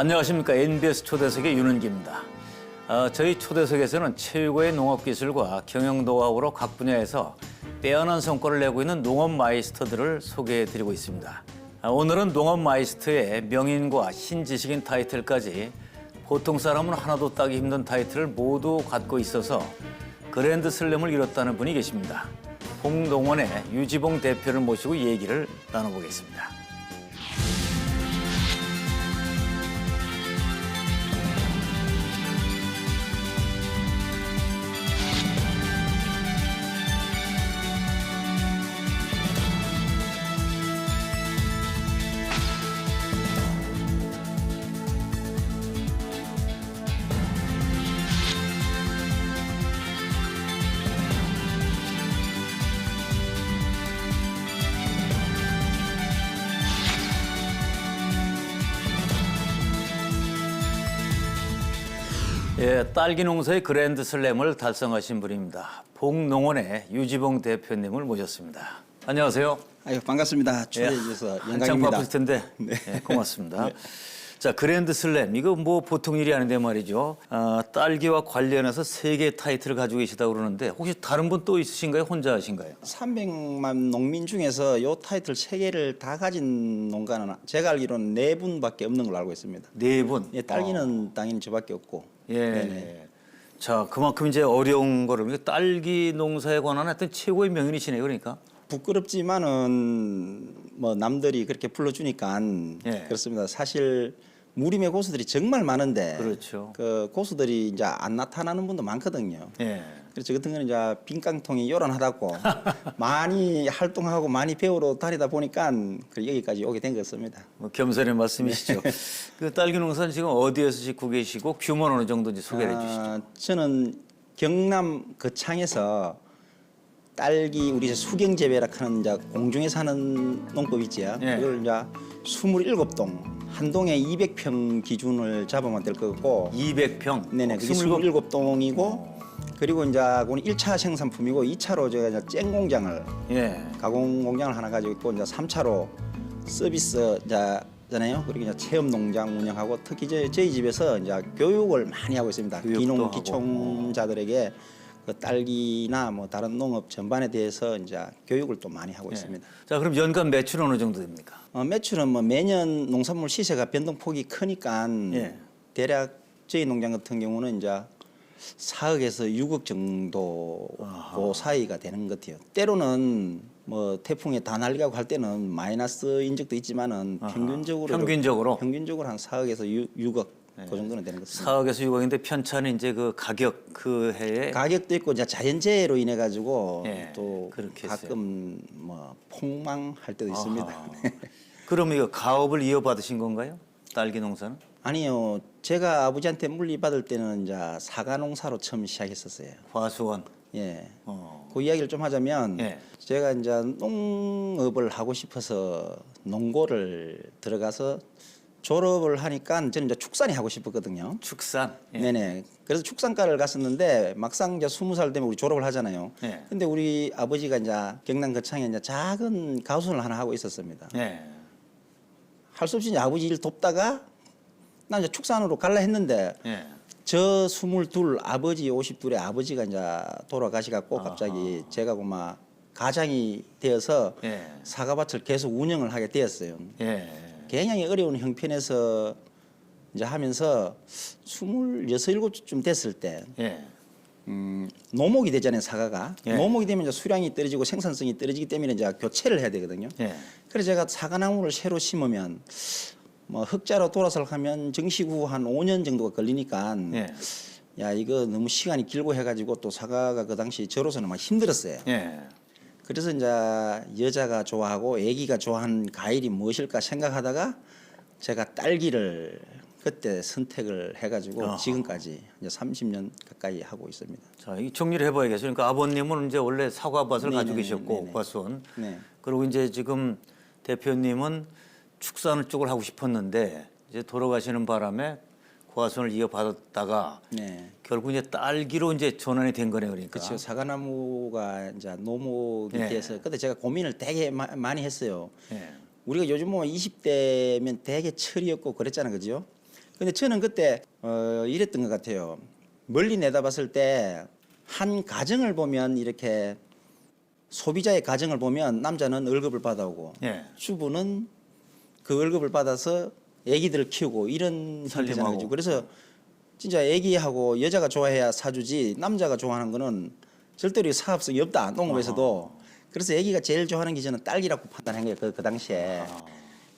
안녕하십니까. NBS 초대석의 윤은기입니다. 저희 초대석에서는 최고의 농업기술과 경영 노하우로 각 분야에서 빼어난 성과를 내고 있는 농업 마이스터들을 소개해드리고 있습니다. 오늘은 농업 마이스터의 명인과 신지식인 타이틀까지 보통 사람은 하나도 따기 힘든 타이틀을 모두 갖고 있어서 그랜드 슬램을 이뤘다는 분이 계십니다. 봉농원의 유지봉 대표를 모시고 얘기를 나눠보겠습니다. 예, 딸기 농사의 그랜드 슬램을 달성하신 분입니다. 봉농원의 유지봉 대표님을 모셨습니다. 안녕하세요. 아유, 반갑습니다. 초대해 주셔서 영광입니다. 한창 바쁠 텐데 네. 예, 고맙습니다. 네. 자, 그랜드 슬램 이거 뭐 보통 일이 아닌데 말이죠. 딸기와 관련해서 3개의 타이틀을 가지고 계시다고 그러는데 혹시 다른 분 또 있으신가요? 혼자 하신가요? 300만 농민 중에서 요 타이틀 3개를 다 가진 농가는 제가 알기로는 4분밖에 없는 걸로 알고 있습니다. 4분. 예, 딸기는 당연히 저밖에 없고. 예. 네네. 자, 그만큼 이제 어려운 거를 그러니까 딸기 농사에 관한 하여튼 최고의 명인이시네요. 그러니까. 부끄럽지만은 뭐 남들이 그렇게 불러주니까 예. 그렇습니다. 사실 무림의 고수들이 정말 많은데 그렇죠. 그 고수들이 이제 안 나타나는 분도 많거든요. 예. 그래서 저 같은 거는 이제 빈깡통이 요란하다고 많이 활동하고 많이 배우러 다니다 보니까 여기까지 오게 된 것 같습니다. 뭐 겸손의 말씀이시죠. 그 딸기 농사는 지금 어디에서 짓고 계시고 규모는 어느 정도인지 소개해 주시죠. 저는 경남 거창에서 딸기 우리 수경 재배라 하는 이제 공중에 사는 농법 있지요. 예. 그걸 이제 27동 한 동에 200평 기준을 잡으면 될 것 같고 200평. 네네, 그게 27동이고 그리고 이제 그건 1차 생산품이고 2차로 제가 이제 쨍 공장을 예. 가공 공장을 하나 가지고 있고 이제 3차로 서비스잖아요. 그리고 이제 체험 농장 운영하고 특히 저희 집에서 이제 교육을 많이 하고 있습니다. 교육도 기농 하고. 기총자들에게 그 딸기나 뭐 다른 농업 전반에 대해서 이제 교육을 또 많이 하고 있습니다. 자, 그럼 연간 매출은 어느 정도 됩니까? 매출은 뭐 매년 농산물 시세가 변동폭이 크니까 예. 대략 저희 농장 같은 경우는 이제 4억에서 6억 정도 그 사이가 되는 것 같아요. 때로는 뭐 태풍에 다 날리고 할 때는 마이너스인 적도 있지만은 평균적으로 한 4억에서 6억 그 정도는 되는 것 같습니다. 4억에서 6억인데 편차는 이제 그 가격 그 해에 가격도 있고 이제 자연재해로 인해 가지고 예, 또 그렇게 가끔 뭐 폭망할 때도 있습니다. 그럼 이거 가업을 이어받으신 건가요? 딸기 농사는? 아니요, 제가 아버지한테 물리받을 때는 이제 사과 농사로 처음 시작했었어요. 과수원. 예. 어. 그 이야기를 좀 하자면 예. 제가 이제 농업을 하고 싶어서 농고를 들어가서 졸업을 하니까 저는 이제 축산이 하고 싶었거든요. 축산. 예. 네네. 그래서 축산과를 갔었는데 막상 이제 20살 되면 우리 졸업을 하잖아요. 예. 근데 우리 아버지가 이제 경남 거창에 이제 작은 가수원을 하나 하고 있었습니다. 예. 할 수 없이 이제 아버지 일 돕다가 난 이제 축산으로 갈라 했는데 예. 저 22 아버지 52에 아버지가 이제 돌아가시갖고 갑자기 제가 그막 가장이 되어서 예. 사과밭을 계속 운영을 하게 되었어요. 예. 굉장히 어려운 형편에서 이제 하면서 26, 7쯤 됐을 때 예. 노목이 되잖아요, 사과가. 예. 노목이 되면 이제 수량이 떨어지고 생산성이 떨어지기 때문에 이제 교체를 해야 되거든요. 예. 그래서 제가 사과나무를 새로 심으면 뭐 흑자로 돌아서 하면 정식 후 한 5년 정도가 걸리니까 예. 야, 이거 너무 시간이 길고 해가지고 또 사과가 그 당시 저로서는 막 힘들었어요. 예. 그래서 이제 여자가 좋아하고 애기가 좋아하는 과일이 무엇일까 생각하다가 제가 딸기를 그때 선택을 해가지고 지금까지 이제 30년 가까이 하고 있습니다. 자, 이 정리를 해봐야겠어요. 그러니까 아버님은 이제 원래 사과밭을 가지고 네네네, 계셨고 네네. 과수원. 네. 그리고 이제 지금 대표님은 축산 쪽을 하고 싶었는데 이제 돌아가시는 바람에 과수원을 이어받았다가 네. 결국 이제 딸기로 이제 전환이 된 거네요, 그러니까. 그렇죠. 사과나무가 이제 노목이 예. 돼서 그때 제가 고민을 되게 많이 했어요. 예. 우리가 요즘 보면 20대면 되게 철이 없고 그랬잖아요, 그죠? 근데 저는 그때 이랬던 것 같아요. 멀리 내다봤을 때 한 가정을 보면 이렇게 소비자의 가정을 보면 남자는 월급을 받아오고 예. 주부는 그 월급을 받아서 아기들을 키우고 이런 형태잖아요. 살림하고. 그래서 진짜 아기하고 여자가 좋아해야 사주지 남자가 좋아하는 거는 절대로 사업성이 없다. 농업에서도. 그래서 아기가 제일 좋아하는 게 저는 딸기라고 판단한 거예요. 그 당시에.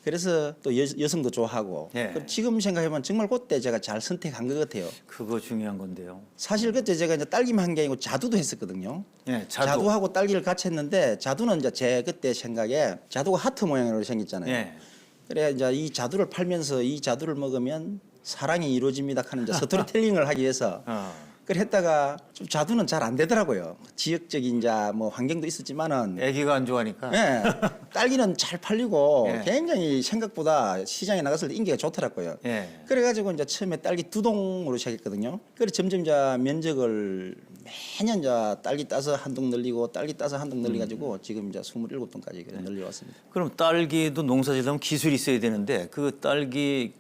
그래서 또 여성도 좋아하고. 예. 지금 생각해보면 정말 그때 제가 잘 선택한 것 같아요. 그거 중요한 건데요. 사실 그때 제가 이제 딸기만 한 게 아니고 자두도 했었거든요. 예, 자두. 하고 딸기를 같이 했는데 자두는 이제 제 그때 생각에 자두가 하트 모양으로 생겼잖아요. 예. 그래 이제 이 자두를 팔면서 이 자두를 먹으면 사랑이 이루어집니다 하는 이제 스토리텔링을 하기 위해서 그래 했다가 좀 자두는 잘 안 되더라고요. 지역적인 이제 뭐 환경도 있었지만은 애기가 안 좋아하니까. 예, 딸기는 잘 팔리고 예. 굉장히 생각보다 시장에 나갔을 때 인기가 좋더라고요. 예. 그래가지고 이제 처음에 딸기 2동으로 시작했거든요. 그래 점점 이제 면적을 매년 이제 딸기 따서 한 동 늘리고 딸기 따서 한 동 늘려가지고 지금 이제 27동까지 늘려왔습니다. 그럼 딸기도 농사 지려면 기술이 있어야 되는데 그 딸기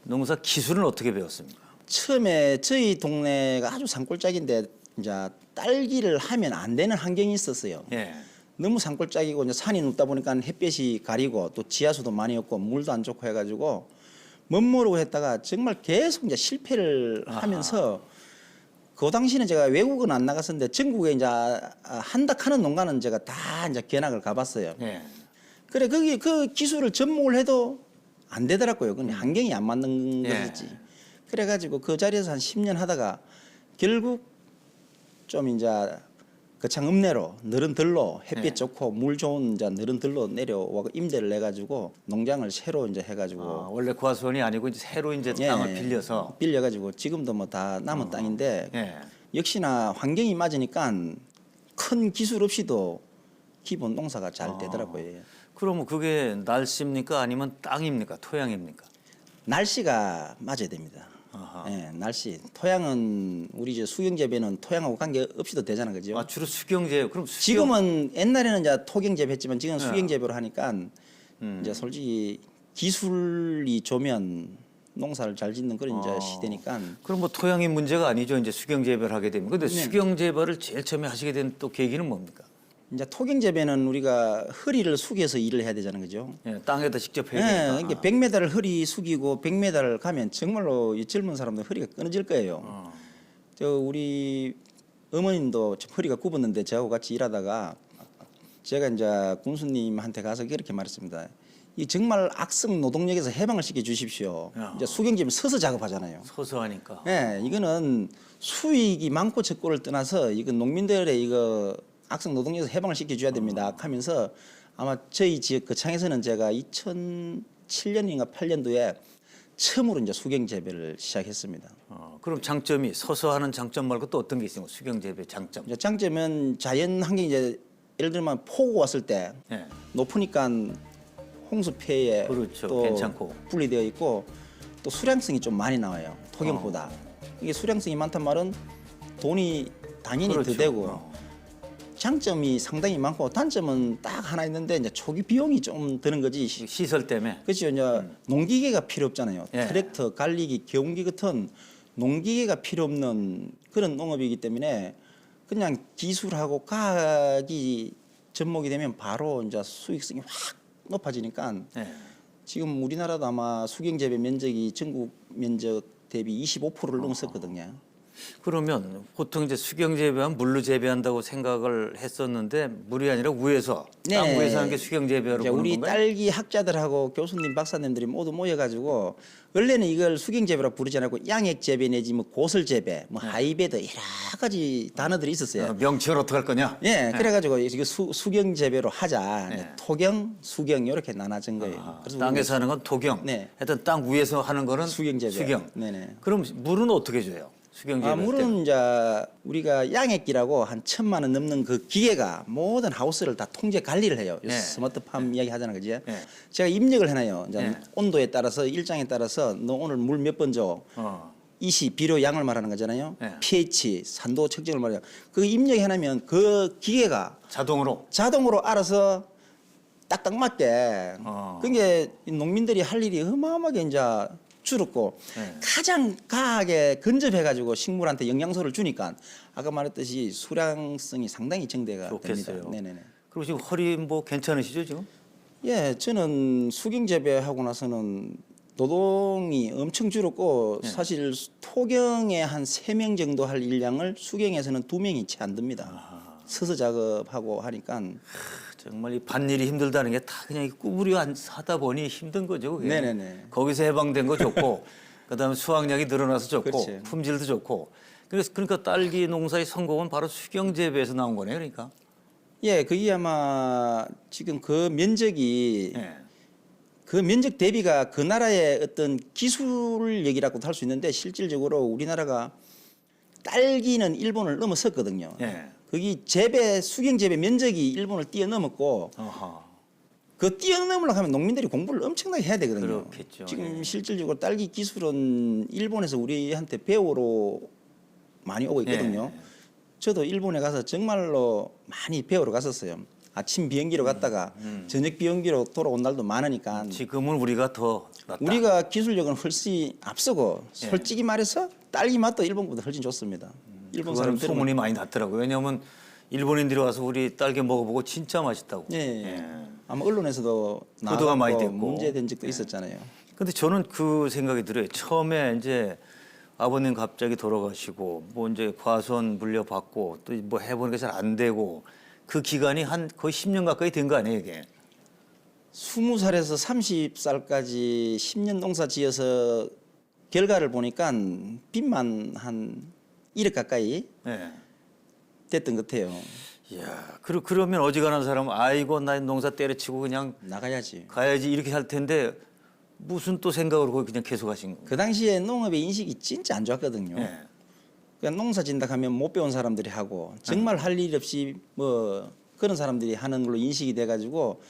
농사 기술은 어떻게 배웠습니까? 처음에 저희 동네가 아주 산골짜기인데 이제 딸기를 하면 안 되는 환경이 있었어요. 예. 너무 산골짜기고 이제 산이 높다 보니까 햇볕이 가리고 또 지하수도 많이 없고 물도 안 좋고 해가지고 멋모르고 했다가 정말 계속 이제 실패를 하면서 그 당시는 제가 외국은 안 나갔었는데 전국에 이제 한닥하는 농가는 제가 다 이제 견학을 가봤어요. 예. 그래 거기 그 기술을 접목을 해도 안 되더라고요. 그건 환경이 안 맞는 예. 것이지. 그래가지고 그 자리에서 한 10년 하다가 결국 좀 이제 거창 읍내로 너른 들로 햇빛 예. 좋고 물 좋은 이제 너른 들로 내려와 임대를 내가지고 농장을 새로 이제 해가지고 원래 과수원이 아니고 이제 새로 이제 예, 땅을 빌려서. 빌려가지고 지금도 뭐 다 남은 땅인데 예. 역시나 환경이 맞으니까 큰 기술 없이도 기본 농사가 잘 되더라고요. 예. 그러면 그게 날씨입니까 아니면 땅입니까 토양입니까? 날씨가 맞아야 됩니다. 아하. 예, 날씨. 토양은 우리 이제 수경재배는 토양하고 관계 없이도 되잖아, 그죠? 아 주로 수경재예요. 그럼 수경... 지금은 옛날에는 이제 토경재배 했지만 지금 은 네. 수경재배로 하니까 이제 솔직히 기술이 좋으면 농사를 잘 짓는 그런 이제 시대니까 그럼 뭐 토양이 문제가 아니죠. 이제 수경재배를 하게 되면. 근데 네. 수경재배를 제일 처음에 하시게 된 또 계기는 뭡니까? 이제 토경재배는 우리가 허리를 숙여서 일을 해야 되잖아요, 그죠? 예, 땅에다 직접 해야 예, 되니까. 이게 100m를 허리 숙이고 100m를 가면 정말로 이 젊은 사람들 허리가 끊어질 거예요. 저 우리 어머님도 참 허리가 굽었는데 저하고 같이 일하다가 제가 이제 군수님한테 가서 그렇게 말했습니다. 이 정말 악성 노동력에서 해방을 시켜 주십시오. 야. 이제 수경재배는 서서 작업하잖아요. 서서 하니까. 예, 이거는 수익이 많고 적고를 떠나서 이거 농민들의 이거 악성 노동력에서 해방을 시켜줘야 됩니다. 하면서 아마 저희 지역 거창에서는 제가 2007년인가 8년도에 처음으로 이제 수경재배를 시작했습니다. 그럼 장점이 서서 하는 장점 말고 또 어떤 게 있습니까? 수경재배 장점. 이제 장점은 자연 환경이 이제 예를 들면 폭우 왔을 때 예. 높으니까 홍수 피해에 그렇죠. 또 괜찮고. 분리되어 있고 또 수량성이 좀 많이 나와요. 토경보다. 이게 수량성이 많단 말은 돈이 당연히 그렇죠. 더 되고 장점이 상당히 많고 단점은 딱 하나 있는데 이제 초기 비용이 좀 드는 거지. 시설 때문에. 그렇죠. 이제 농기계가 필요 없잖아요. 예. 트랙터, 갈리기, 경운기 같은 농기계가 필요 없는 그런 농업이기 때문에 그냥 기술하고 과학이 접목이 되면 바로 이제 수익성이 확 높아지니까 예. 지금 우리나라도 아마 수경재배 면적이 전국 면적 대비 25%를 넘었었거든요. 그러면 보통 이제 수경재배하면 물로 재배한다고 생각을 했었는데 물이 아니라 위에서 땅 네. 위에서 하는 게 수경재배라고 이제 보는 우리 건가요? 딸기 학자들하고 교수님, 박사님들이 모두 모여가지고 원래는 이걸 수경재배라고 부르지 않고 양액재배 내지 뭐 고설재배, 뭐 하이베드 여러 가지 단어들이 있었어요. 명칭을 어떻게 할 거냐? 예, 그래가지고 이거 수경재배로 하자. 네. 이제 토경, 수경 이렇게 나눠진 거예요. 그래서 땅에서 하는 건 토경. 네. 하여튼 땅 위에서 하는 거는 수경재배. 수경. 네네. 그럼 물은 어떻게 줘요? 수경재배. 물은 이제 우리가 양액기라고 한 1,000만 원 넘는 그 기계가 모든 하우스를 다 통제 관리를 해요. 네. 스마트팜 이야기 하잖아, 그지? 네. 제가 입력을 해놔요. 이제 네. 온도에 따라서 일정에 따라서 너 오늘 물 몇 번 줘. 이시 비료 양을 말하는 거잖아요. 네. pH 산도 측정을 말해요. 그 입력해놓으면 그 기계가 자동으로 알아서 딱딱 맞게. 그게 농민들이 할 일이 어마어마하게 이제 줄었고 네. 가장 과하게 근접해가지고 식물한테 영양소를 주니까 아까 말했듯이 수량성이 상당히 증대가 좋겠어요. 됩니다. 네네네. 그리고 지금 허리 뭐 괜찮으시죠 지금? 예, 저는 수경 재배하고 나서는 노동이 엄청 줄었고 사실 토경에 한 3명 정도 할 일량을 수경에서는 2명이 채 안 듭니다. 서서 작업하고 하니까 정말 이 밭일이 힘들다는 게 다 그냥 꾸부려 하다 보니 힘든 거죠. 그게. 네네네. 거기서 해방된 거 좋고 그다음에 수확량이 늘어나서 좋고 그렇지. 품질도 좋고 그러니까 딸기 농사의 성공은 바로 수경 재배에서 나온 거네요. 그러니까. 예, 그게 아마 지금 그 면적이 예. 그 면적 대비가 그 나라의 어떤 기술 얘기라고도 할 수 있는데 실질적으로 우리나라가 딸기는 일본을 넘어섰거든요. 예. 거기 재배 수경 재배 면적이 일본을 뛰어넘었고 어허. 그 뛰어넘으려고 하면 농민들이 공부를 엄청나게 해야 되거든요. 그렇겠죠. 지금 예. 실질적으로 딸기 기술은 일본에서 우리한테 배우러 많이 오고 있거든요. 예. 저도 일본에 가서 정말로 많이 배우러 갔었어요. 아침 비행기로 갔다가 저녁 비행기로 돌아온 날도 많으니까 지금은 우리가 더 낫다. 우리가 기술력은 훨씬 앞서고 솔직히 말해서 딸기 맛도 일본보다 훨씬 좋습니다. 일본 그거는 사람들은 소문이 많이 났더라고요. 왜냐하면 일본인들이 와서 우리 딸기 먹어보고 진짜 맛있다고. 예. 아마 언론에서도 보도가 많이 나와서 됐고. 문제된 적도 있었잖아요. 근데 저는 그 생각이 들어요. 처음에 이제 아버님 갑자기 돌아가시고 뭐 이제 과수원 물려받고 또 뭐 해보는 게 잘 안 되고 그 기간이 한 거의 10년 가까이 된 거 아니에요, 이게? 20살에서 30살까지 10년 농사 지어서 결과를 보니까 빚만 한 1억 가까이 예. 됐던 것 같아요. 이야, 그러면 어지간한 사람은 아이고 나 농사 때려치고 그냥 나가야지. 가야지 이렇게 할 텐데 무슨 또 생각으로 거기 그냥 계속 하신 거예요? 그 당시에 농업의 인식이 진짜 안 좋았거든요. 예. 그냥 농사 진다 하면 못 배운 사람들이 하고 정말 할 일 없이 뭐 그런 사람들이 하는 걸로 인식이 돼가지고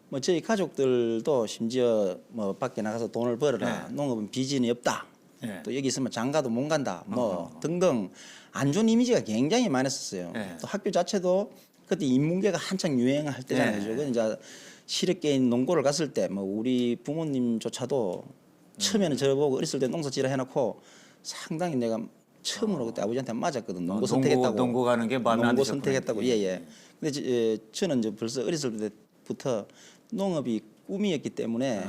뭐 저희 가족들도 심지어 뭐 밖에 나가서 돈을 벌어라 농업은 비전이 없다. 예. 또 여기 있으면 장가도 못 간다. 뭐 등등 안 좋은 이미지가 굉장히 많았었어요. 예. 또 학교 자체도 그때 인문계가 한창 유행할 때잖아요. 예. 그죠? 그 이제 실업계인 농고를 갔을 때 뭐 우리 부모님조차도 처음에는 저보고 어렸을 때 농사 지라 해놓고 상당히 내가 처음으로 그때 아버지한테 맞았거든. 농고 선택했다고. 농고 가는 게 마음에 안 농고 드셨구나. 선택했다고. 예예. 근데 저는 이제 벌써 어렸을 때부터 농업이 꿈이었기 때문에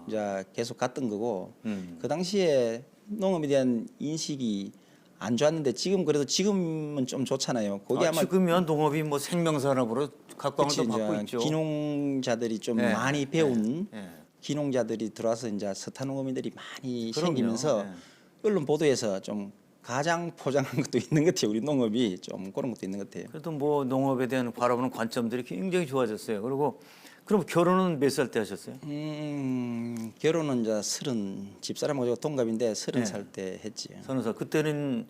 이제 계속 갔던 거고 그 당시에 농업에 대한 인식이 안 좋았는데 지금 그래도 지금은 좀 좋잖아요. 거기 아마 지금이야 농업이 뭐 생명산업으로 각광을 또 받고 이제 있죠. 기농자들이 좀 예. 많이 배운 예. 기농자들이 들어와서 이제 서탄농어민들이 많이 그럼요. 생기면서 예. 언론 보도에서 좀 가장 포장한 것도 있는 것 같아요. 우리 농업이 좀 그런 것도 있는 것 같아요. 그래도 뭐 농업에 대한 바라보는 관점들이 굉장히 좋아졌어요. 그리고 그럼 결혼은 몇 살 때 하셨어요? 결혼은 이제 30 집사람하고 동갑인데 30살 때 했지. 30살.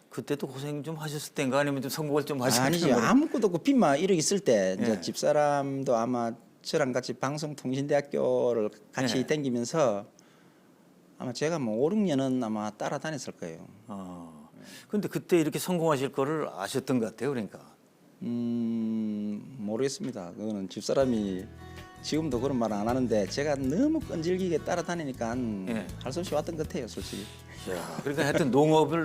그때도 고생 좀 하셨을 때인가 아니면 좀 성공을 좀 하셨을 아니지 때인가? 아무것도 없고 빚만 1억 있을 때 이제 예. 집사람도 아마 저랑 같이 방송통신대학교를 같이 예. 다니면서 아마 제가 뭐 5, 6년은 아마 따라다녔을 거예요. 근데 그때 이렇게 성공하실 거를 아셨던 것 같아요. 그러니까. 모르겠습니다. 그거는 집사람이 지금도 그런 말 안 하는데 제가 너무 끈질기게 따라다니니까 예. 할 수 없이 왔던 것 같아요, 솔직히. 야, 그러니까 하여튼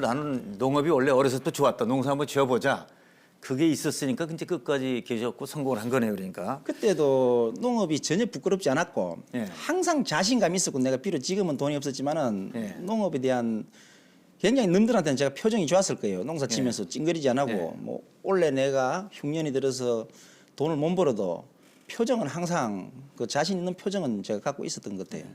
나는 농업이 원래 어려서 또 좋았다. 농사 한번 지어보자. 그게 있었으니까 이제 끝까지 계셨고 성공을 한 거네요. 그러니까. 그때도 농업이 전혀 부끄럽지 않았고 예. 항상 자신감이 있었고 내가 비록 지금은 돈이 없었지만은 예. 농업에 대한 굉장히 남들한테는 제가 표정이 좋았을 거예요. 농사 지면서 찡그리지 안 하고 예. 뭐 원래 내가 흉년이 들어서 돈을 못 벌어도 표정은 항상 그 자신 있는 표정은 제가 갖고 있었던 것 같아요.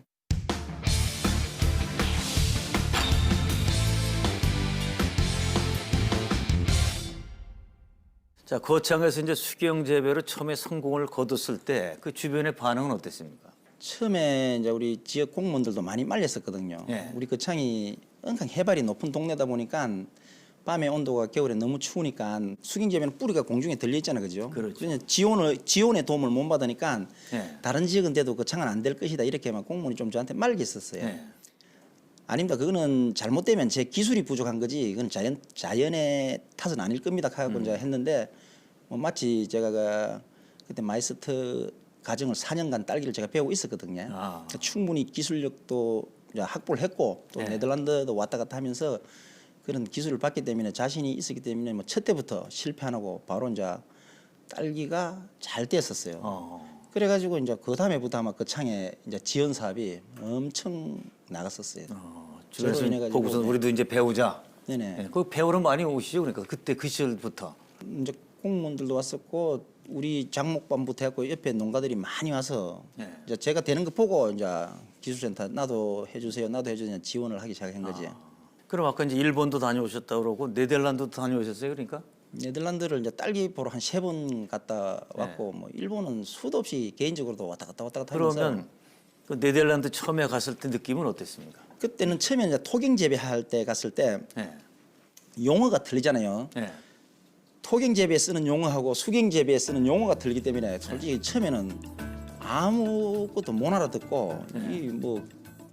자, 거창에서 이제 수경 재배로 처음에 성공을 거뒀을 때 그 주변의 반응은 어땠습니까? 처음에 이제 우리 지역 공무원들도 많이 말렸었거든요. 예. 우리 거창이 항상 해발이 높은 동네다 보니까 밤에 온도가 겨울에 너무 추우니까 수경재배는 뿌리가 공중에 들려 있잖아, 그죠? 그렇죠. 그래서 지원의 도움을 못 받으니까 예. 다른 지역은 돼도 거창은 안 될 것이다 이렇게만 공무원이 좀 저한테 말겠었어요. 예. 아닙니다. 그거는 잘못되면 제 기술이 부족한 거지. 이건 자연의 탓은 아닐 겁니다. 하고 이제 했는데 뭐 마치 제가 그때 마이스터 과정을 4년간 딸기를 제가 배우고 있었거든요. 아. 충분히 기술력도 이제 확보를 했고 또 네. 네덜란드도 왔다 갔다 하면서 그런 기술을 받기 때문에 자신이 있었기 때문에 뭐 첫 때부터 실패 안 하고 바로 이제 딸기가 잘 됐었어요. 그래가지고 이제 그 다음에부터 아마 그 창에 이제 지원 사업이 엄청 나갔었어요. 주변에서 저로 인해가지고, 보고서 우리도 이제 배우자. 네네. 네, 그 배우러 많이 오시죠. 그러니까 그때 그 시절부터. 이제 공무원들도 왔었고 우리 장목반부터 해갖고 옆에 농가들이 많이 와서 네. 이제 제가 되는 거 보고 이제 기술센터 나도 해주세요, 나도 해주세요 지원을 하기 시작한 거지. 그럼 아까 이제 일본도 다녀오셨다 그러고 네덜란드도 다녀오셨어요. 그러니까. 네덜란드를 이제 딸기 보러 한 3번 갔다 왔고 뭐 일본은 수도 없이 개인적으로도 왔다 갔다 하면서 그러면 그 네덜란드 처음에 갔을 때 느낌은 어땠습니까? 그때는 처음에 이제 토경 재배할 때 갔을 때 네. 용어가 틀리잖아요. 네. 토경 재배에 쓰는 용어하고 수경 재배에 쓰는 용어가 틀리기 때문에 솔직히 처음에는 아무것도 못 알아듣고 이 뭐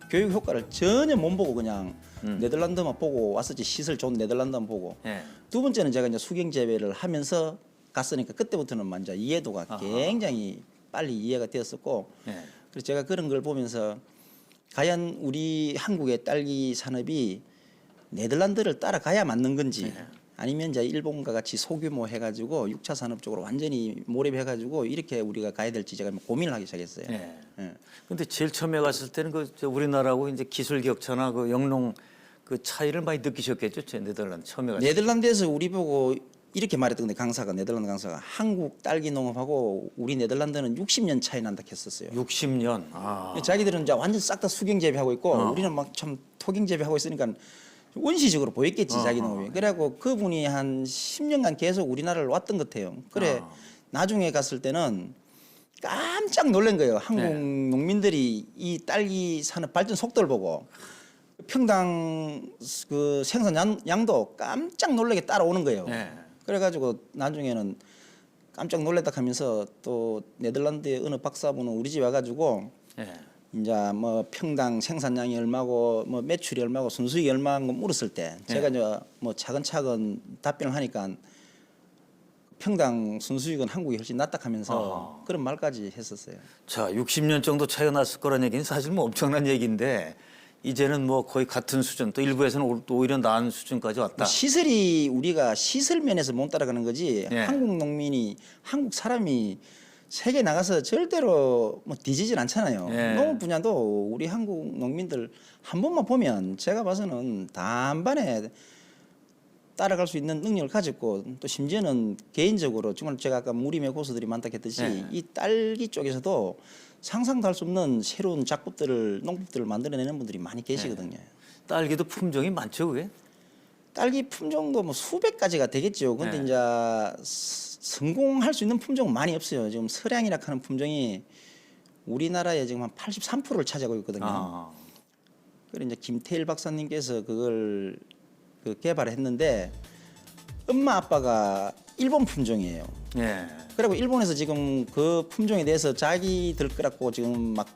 교육 효과를 전혀 못 보고 그냥 네덜란드만 보고 왔었지 시설 좋은 네덜란드만 보고 네. 두 번째는 제가 이제 수경 재배를 하면서 갔으니까 그때부터는 이제 이해도가 굉장히 빨리 이해가 되었었고 네. 그래서 제가 그런 걸 보면서 과연 우리 한국의 딸기 산업이 네덜란드를 따라가야 맞는 건지 아니면 이제 일본과 같이 소규모 해가지고 6차 산업 쪽으로 완전히 몰입해가지고 이렇게 우리가 가야 될지 제가 고민을 하기 시작했어요. 네. 예. 근데 제일 처음에 갔을 때는 저 우리나라하고 이제 기술 격차나 그 영농 그 차이를 많이 느끼셨겠죠, 제 네덜란드 처음에 갔을 때. 네덜란드에서 우리 보고 이렇게 말했던 건데 강사가 네덜란드 강사가 한국 딸기 농업하고 우리 네덜란드는 60년 차이 난다 했었어요. 60년. 자기들은 이제 완전 싹 다 수경 재배하고 있고 우리는 막 참 토경 재배하고 있으니까 원시적으로 보였겠지 자기 농업이. 그래갖고 그분이 한 10년간 계속 우리나라를 왔던 것 같아요. 그래 나중에 갔을 때는 깜짝 놀란 거예요. 한국 농민들이 이 딸기 산업 발전 속도를 보고 평당 그 생산 양도 깜짝 놀라게 따라오는 거예요. 네. 그래가지고 나중에는 깜짝 놀랐다 하면서 또 네덜란드의 어느 박사분은 우리 집 와가지고 네. 이제 뭐 평당 생산량이 얼마고 뭐 매출이 얼마고 순수익이 얼마고 물었을 때 제가 이제 뭐 차근차근 답변을 하니까 평당 순수익은 한국이 훨씬 낫다 하면서 그런 말까지 했었어요. 자, 60년 정도 차이가 났을 거란 얘기는 사실 뭐 엄청난 얘기인데 이제는 뭐 거의 같은 수준, 또 일부에서는 오히려 나은 수준까지 왔다. 시설이 우리가 시설 면에서 못 따라가는 거지 예. 한국 농민이 한국 사람이 세계 나가서 절대로 뭐 뒤지질 않잖아요. 예. 농업 분야도 우리 한국 농민들 한 번만 보면 제가 봐서는 단번에 따라갈 수 있는 능력을 가졌고 또 심지어는 개인적으로 정말 제가 아까 무림의 고수들이 많다 했듯이 네. 이 딸기 쪽에서도 상상도 할 수 없는 새로운 작법들을 농법들을 만들어내는 분들이 많이 계시거든요. 딸기도 품종이 많죠, 그게? 딸기 품종도 뭐 수백 가지가 되겠죠. 근데 네. 이제 성공할 수 있는 품종은 많이 없어요. 지금 서량이라 하는 품종이 우리나라에 지금 한 83%를 차지하고 있거든요. 그래 이제 김태일 박사님께서 그걸 그 개발을 했는데 엄마 아빠가 일본 품종이에요. 예. 그리고 일본에서 지금 그 품종에 대해서 자기들 거라고 지금 막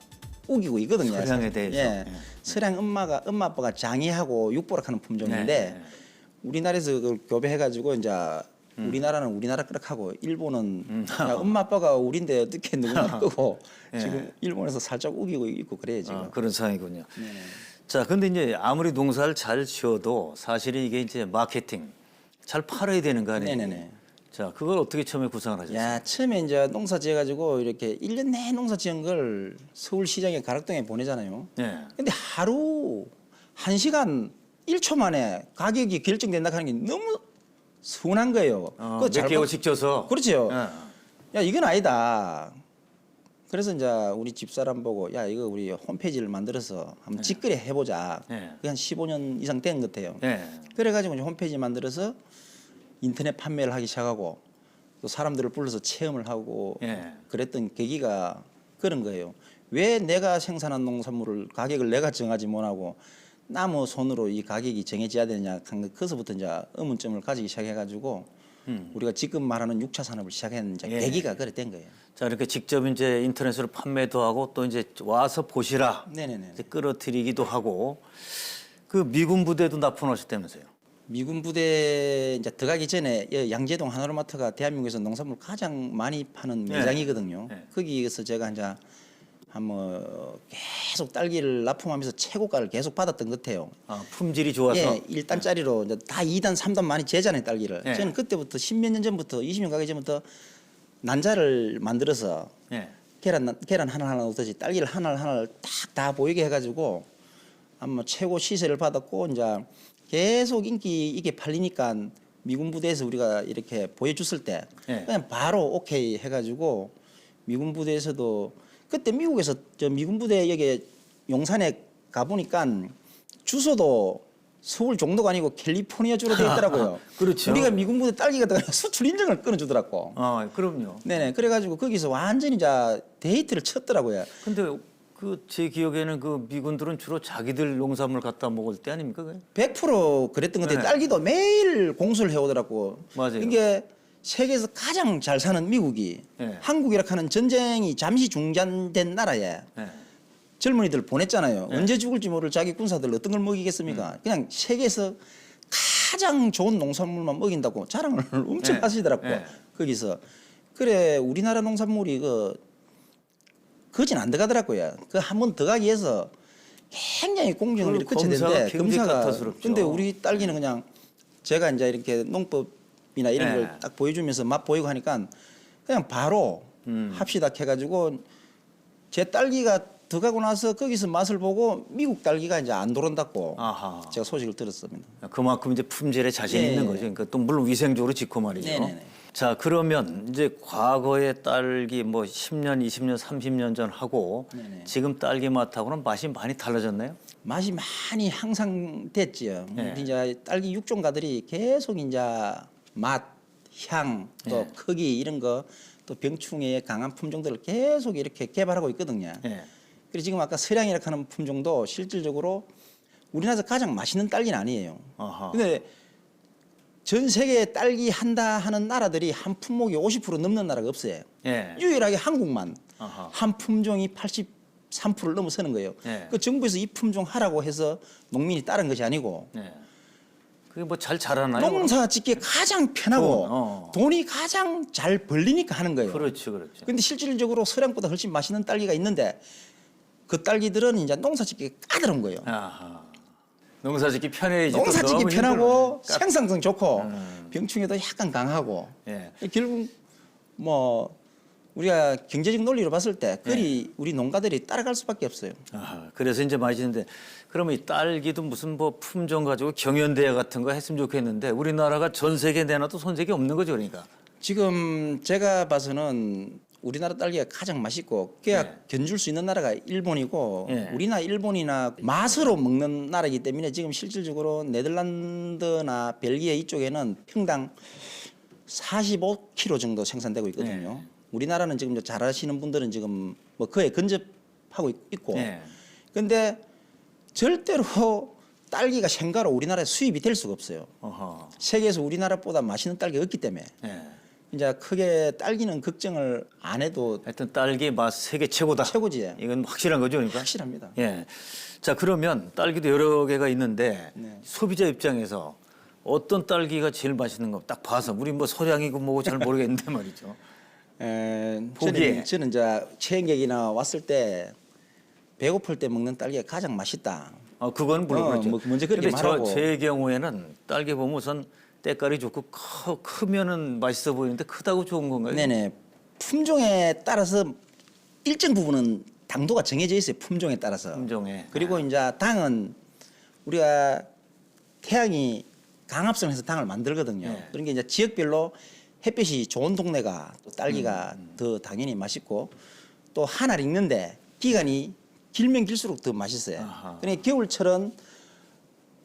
우기고 있거든요. 서량에 대해서. 예. 예. 서량 엄마 아빠가 장이하고 육보락하는 품종인데 네. 우리나라에서 그걸 교배해가지고 이제 우리나라는 우리나라 거락 하고 일본은 야, 엄마 아빠가 우린데 어떻게 누구나 끄고 예. 지금 일본에서 살짝 우기고 있고 그래요 지금. 그런 상황이군요. 네. 자, 근데 이제 아무리 농사를 잘 지어도 사실은 이게 이제 마케팅 잘 팔아야 되는 거 아니에요? 네네네. 자, 그걸 어떻게 처음에 구상을 하셨어요? 야, 처음에 이제 농사 지어가지고 이렇게 1년 내내 농사 지은 걸 서울시장에 가락동에 보내잖아요. 예. 근데 하루 1시간 1초 만에 가격이 결정된다 하는 게 너무 서운한 거예요. 그거 몇 개월씩 쪄서. 그렇죠. 예. 야, 이건 아니다. 그래서 이제 우리 집사람 보고 야, 이거 우리 홈페이지를 만들어서 한번 직거래 해보자. 네. 그게 한 15년 이상 된 것 같아요. 예. 그래가지고 이제 홈페이지 만들어서 인터넷 판매를 하기 시작하고 또 사람들을 불러서 체험을 하고 예. 그랬던 계기가 그런 거예요. 왜 내가 생산한 농산물을 가격을 내가 정하지 못하고 나무 손으로 이 가격이 정해져야 되느냐 한 거기서부터 이제 의문점을 가지기 시작해가지고 우리가 지금 말하는 6차 산업을 시작한 이제 예. 계기가 그랬던 거예요. 자, 이렇게 직접 이제 인터넷으로 판매도 하고 또 이제 와서 보시라. 네네네. 이제 끌어들이기도 하고 그 미군 부대도 납품하셨다면서요? 미군 부대 이제 들어가기 전에 양재동 하나로마트가 대한민국에서 농산물 가장 많이 파는 네. 매장이거든요. 네. 거기에서 제가 이제 한뭐 계속 딸기를 납품하면서 최고가를 계속 받았던 것 같아요. 아, 품질이 좋아서. 예, 1단짜리로 이제 다 2단, 3단 많이 제잖아요, 딸기를. 예. 저는 그때부터 10몇 년 전부터 20년 가기 전부터 난자를 만들어서 예. 계란 하나하나 넣듯이 딸기를 하나하나 딱 다 보이게 해가지고 아마 최고 시세를 받았고 이제 계속 인기 있게 팔리니까 미군 부대에서 우리가 이렇게 보여줬을 때 예. 그냥 바로 오케이 해가지고 미군 부대에서도 그때 미국에서 저 미군 부대 여기 용산에 가보니까 주소도 서울 종도가 아니고 캘리포니아 주로 되어 있더라고요. 그렇죠. 우리가 미군 부대 딸기가 들어가 수출 인증을 끊어주더라고. 아, 그럼요. 네네. 그래가지고 거기서 완전히 이제 데이트를 쳤더라고요. 근데 그 제 기억에는 그 미군들은 주로 자기들 농산물 갖다 먹을 때 아닙니까? 그게? 100% 그랬던 건데 네. 딸기도 매일 공수를 해오더라고. 맞아요. 이게 세계에서 가장 잘 사는 미국이 네. 한국이라 하는 전쟁이 잠시 중단된 나라에 네. 젊은이들 보냈잖아요. 네. 언제 죽을지 모를 자기 군사들 어떤 걸 먹이겠습니까? 그냥 세계에서 가장 좋은 농산물만 먹인다고 자랑을 엄청 네. 하시더라고. 네. 거기서. 그래 우리나라 농산물이 거진 안 들어가더라고요. 그 한 번 더 가기 위해서 굉장히 공정을 그 이렇게 거쳐야 검사가 되는데 굉장히 까탈스럽죠. 근데 우리 딸기는 그냥 제가 이제 이렇게 농법이나 이런 네. 걸 딱 보여주면서 맛 보이고 하니까 그냥 바로 합시다 해가지고 제 딸기가 들어가고 나서 거기서 맛을 보고 미국 딸기가 이제 안 돌아온다고 아하. 제가 소식을 들었습니다. 그만큼 이제 품질에 자신이 예. 있는 거죠. 그러니까 또 물론 위생적으로 지코 말이죠. 네네네. 자, 그러면 이제 과거의 딸기 뭐 10년, 20년, 30년 전 하고 네네. 지금 딸기 맛하고는 맛이 많이 달라졌나요? 맛이 많이 향상됐지요. 네. 이제 딸기 육종가들이 계속 이제 맛, 향, 또 네. 크기 이런 거 또 병충해의 강한 품종들을 계속 이렇게 개발하고 있거든요. 예. 그리고 지금 아까 서량이라 하는 품종도 실질적으로 우리나라에서 가장 맛있는 딸기는 아니에요. 아하. 근데 전 세계에 딸기 한다 하는 나라들이 한 품목이 50% 넘는 나라가 없어요. 예. 유일하게 한국만 아하. 한 품종이 83%를 넘어서는 거예요. 예. 그 정부에서 이 품종 하라고 해서 농민이 따른 것이 아니고 예. 그게 뭐 잘 자라나요? 농사 짓기에 가장 편하고 돈, 돈이 가장 잘 벌리니까 하는 거예요. 그렇죠, 그렇죠. 근데 실질적으로 서량보다 훨씬 맛있는 딸기가 있는데 그 딸기들은 이제 농사 짓기 까다로운 거예요. 아하. 농사짓기 편해지고 농사 짓기 너무 편하고 힘들어요. 생산성 좋고 병충해도 약간 강하고 예. 결국 뭐 우리가 경제적 논리로 봤을 때 그리 우리 농가들이 따라갈 수밖에 없어요. 아하, 그래서 이제 맛있는데 그러면 이 딸기도 무슨 뭐 품종 가지고 경연대회 같은 거 했으면 좋겠는데 우리나라가 전 세계 내놔도 손색이 없는 거죠, 그러니까. 지금 제가 봐서는 우리나라 딸기가 가장 맛있고 그야 견줄 수 있는 나라가 일본이고 예. 우리나 일본이나 맛으로 먹는 나라이기 때문에 지금 실질적으로 네덜란드나 벨기에 이쪽에는 평당 45kg 정도 생산되고 있거든요. 우리나라는 지금 잘하시는 분들은 지금 뭐 그에 근접하고 있고 예. 근데 절대로 딸기가 생가로 우리나라에 수입이 될 수가 없어요. 어허. 세계에서 우리나라보다 맛있는 딸기가 없기 때문에 예. 이제 크게 딸기는 걱정을 안 해도 하여튼 딸기 맛 세계 최고다. 최고지. 이건 확실한 거죠, 그러니까. 확실합니다. 예. 자, 그러면 딸기도 여러 개가 있는데 네. 소비자 입장에서 어떤 딸기가 제일 맛있는 거 딱 봐서 우리 뭐 소량이고 뭐고 잘 모르겠는데 말이죠. 저는 이제 체행객이나 왔을 때 배고플 때 먹는 딸기가 가장 맛있다. 그건 물론 그렇죠. 뭐 먼저 그렇게 근데 말하고. 제 경우에는 딸기 보면 우선 때깔이 좋고 크면은 맛있어 보이는데 크다고 좋은 건가요? 네네. 품종에 따라서 일정 부분은 당도가 정해져 있어요. 품종에 따라서. 품종에. 그리고 이제 당은 우리가 태양이 강압성에서 당을 만들거든요. 네. 그런 게 이제 지역별로 햇빛이 좋은 동네가 또 딸기가 더 당연히 맛있고 또 하나 익는데 기간이 길면 길수록 더 맛있어요. 아하. 그러니까 겨울철은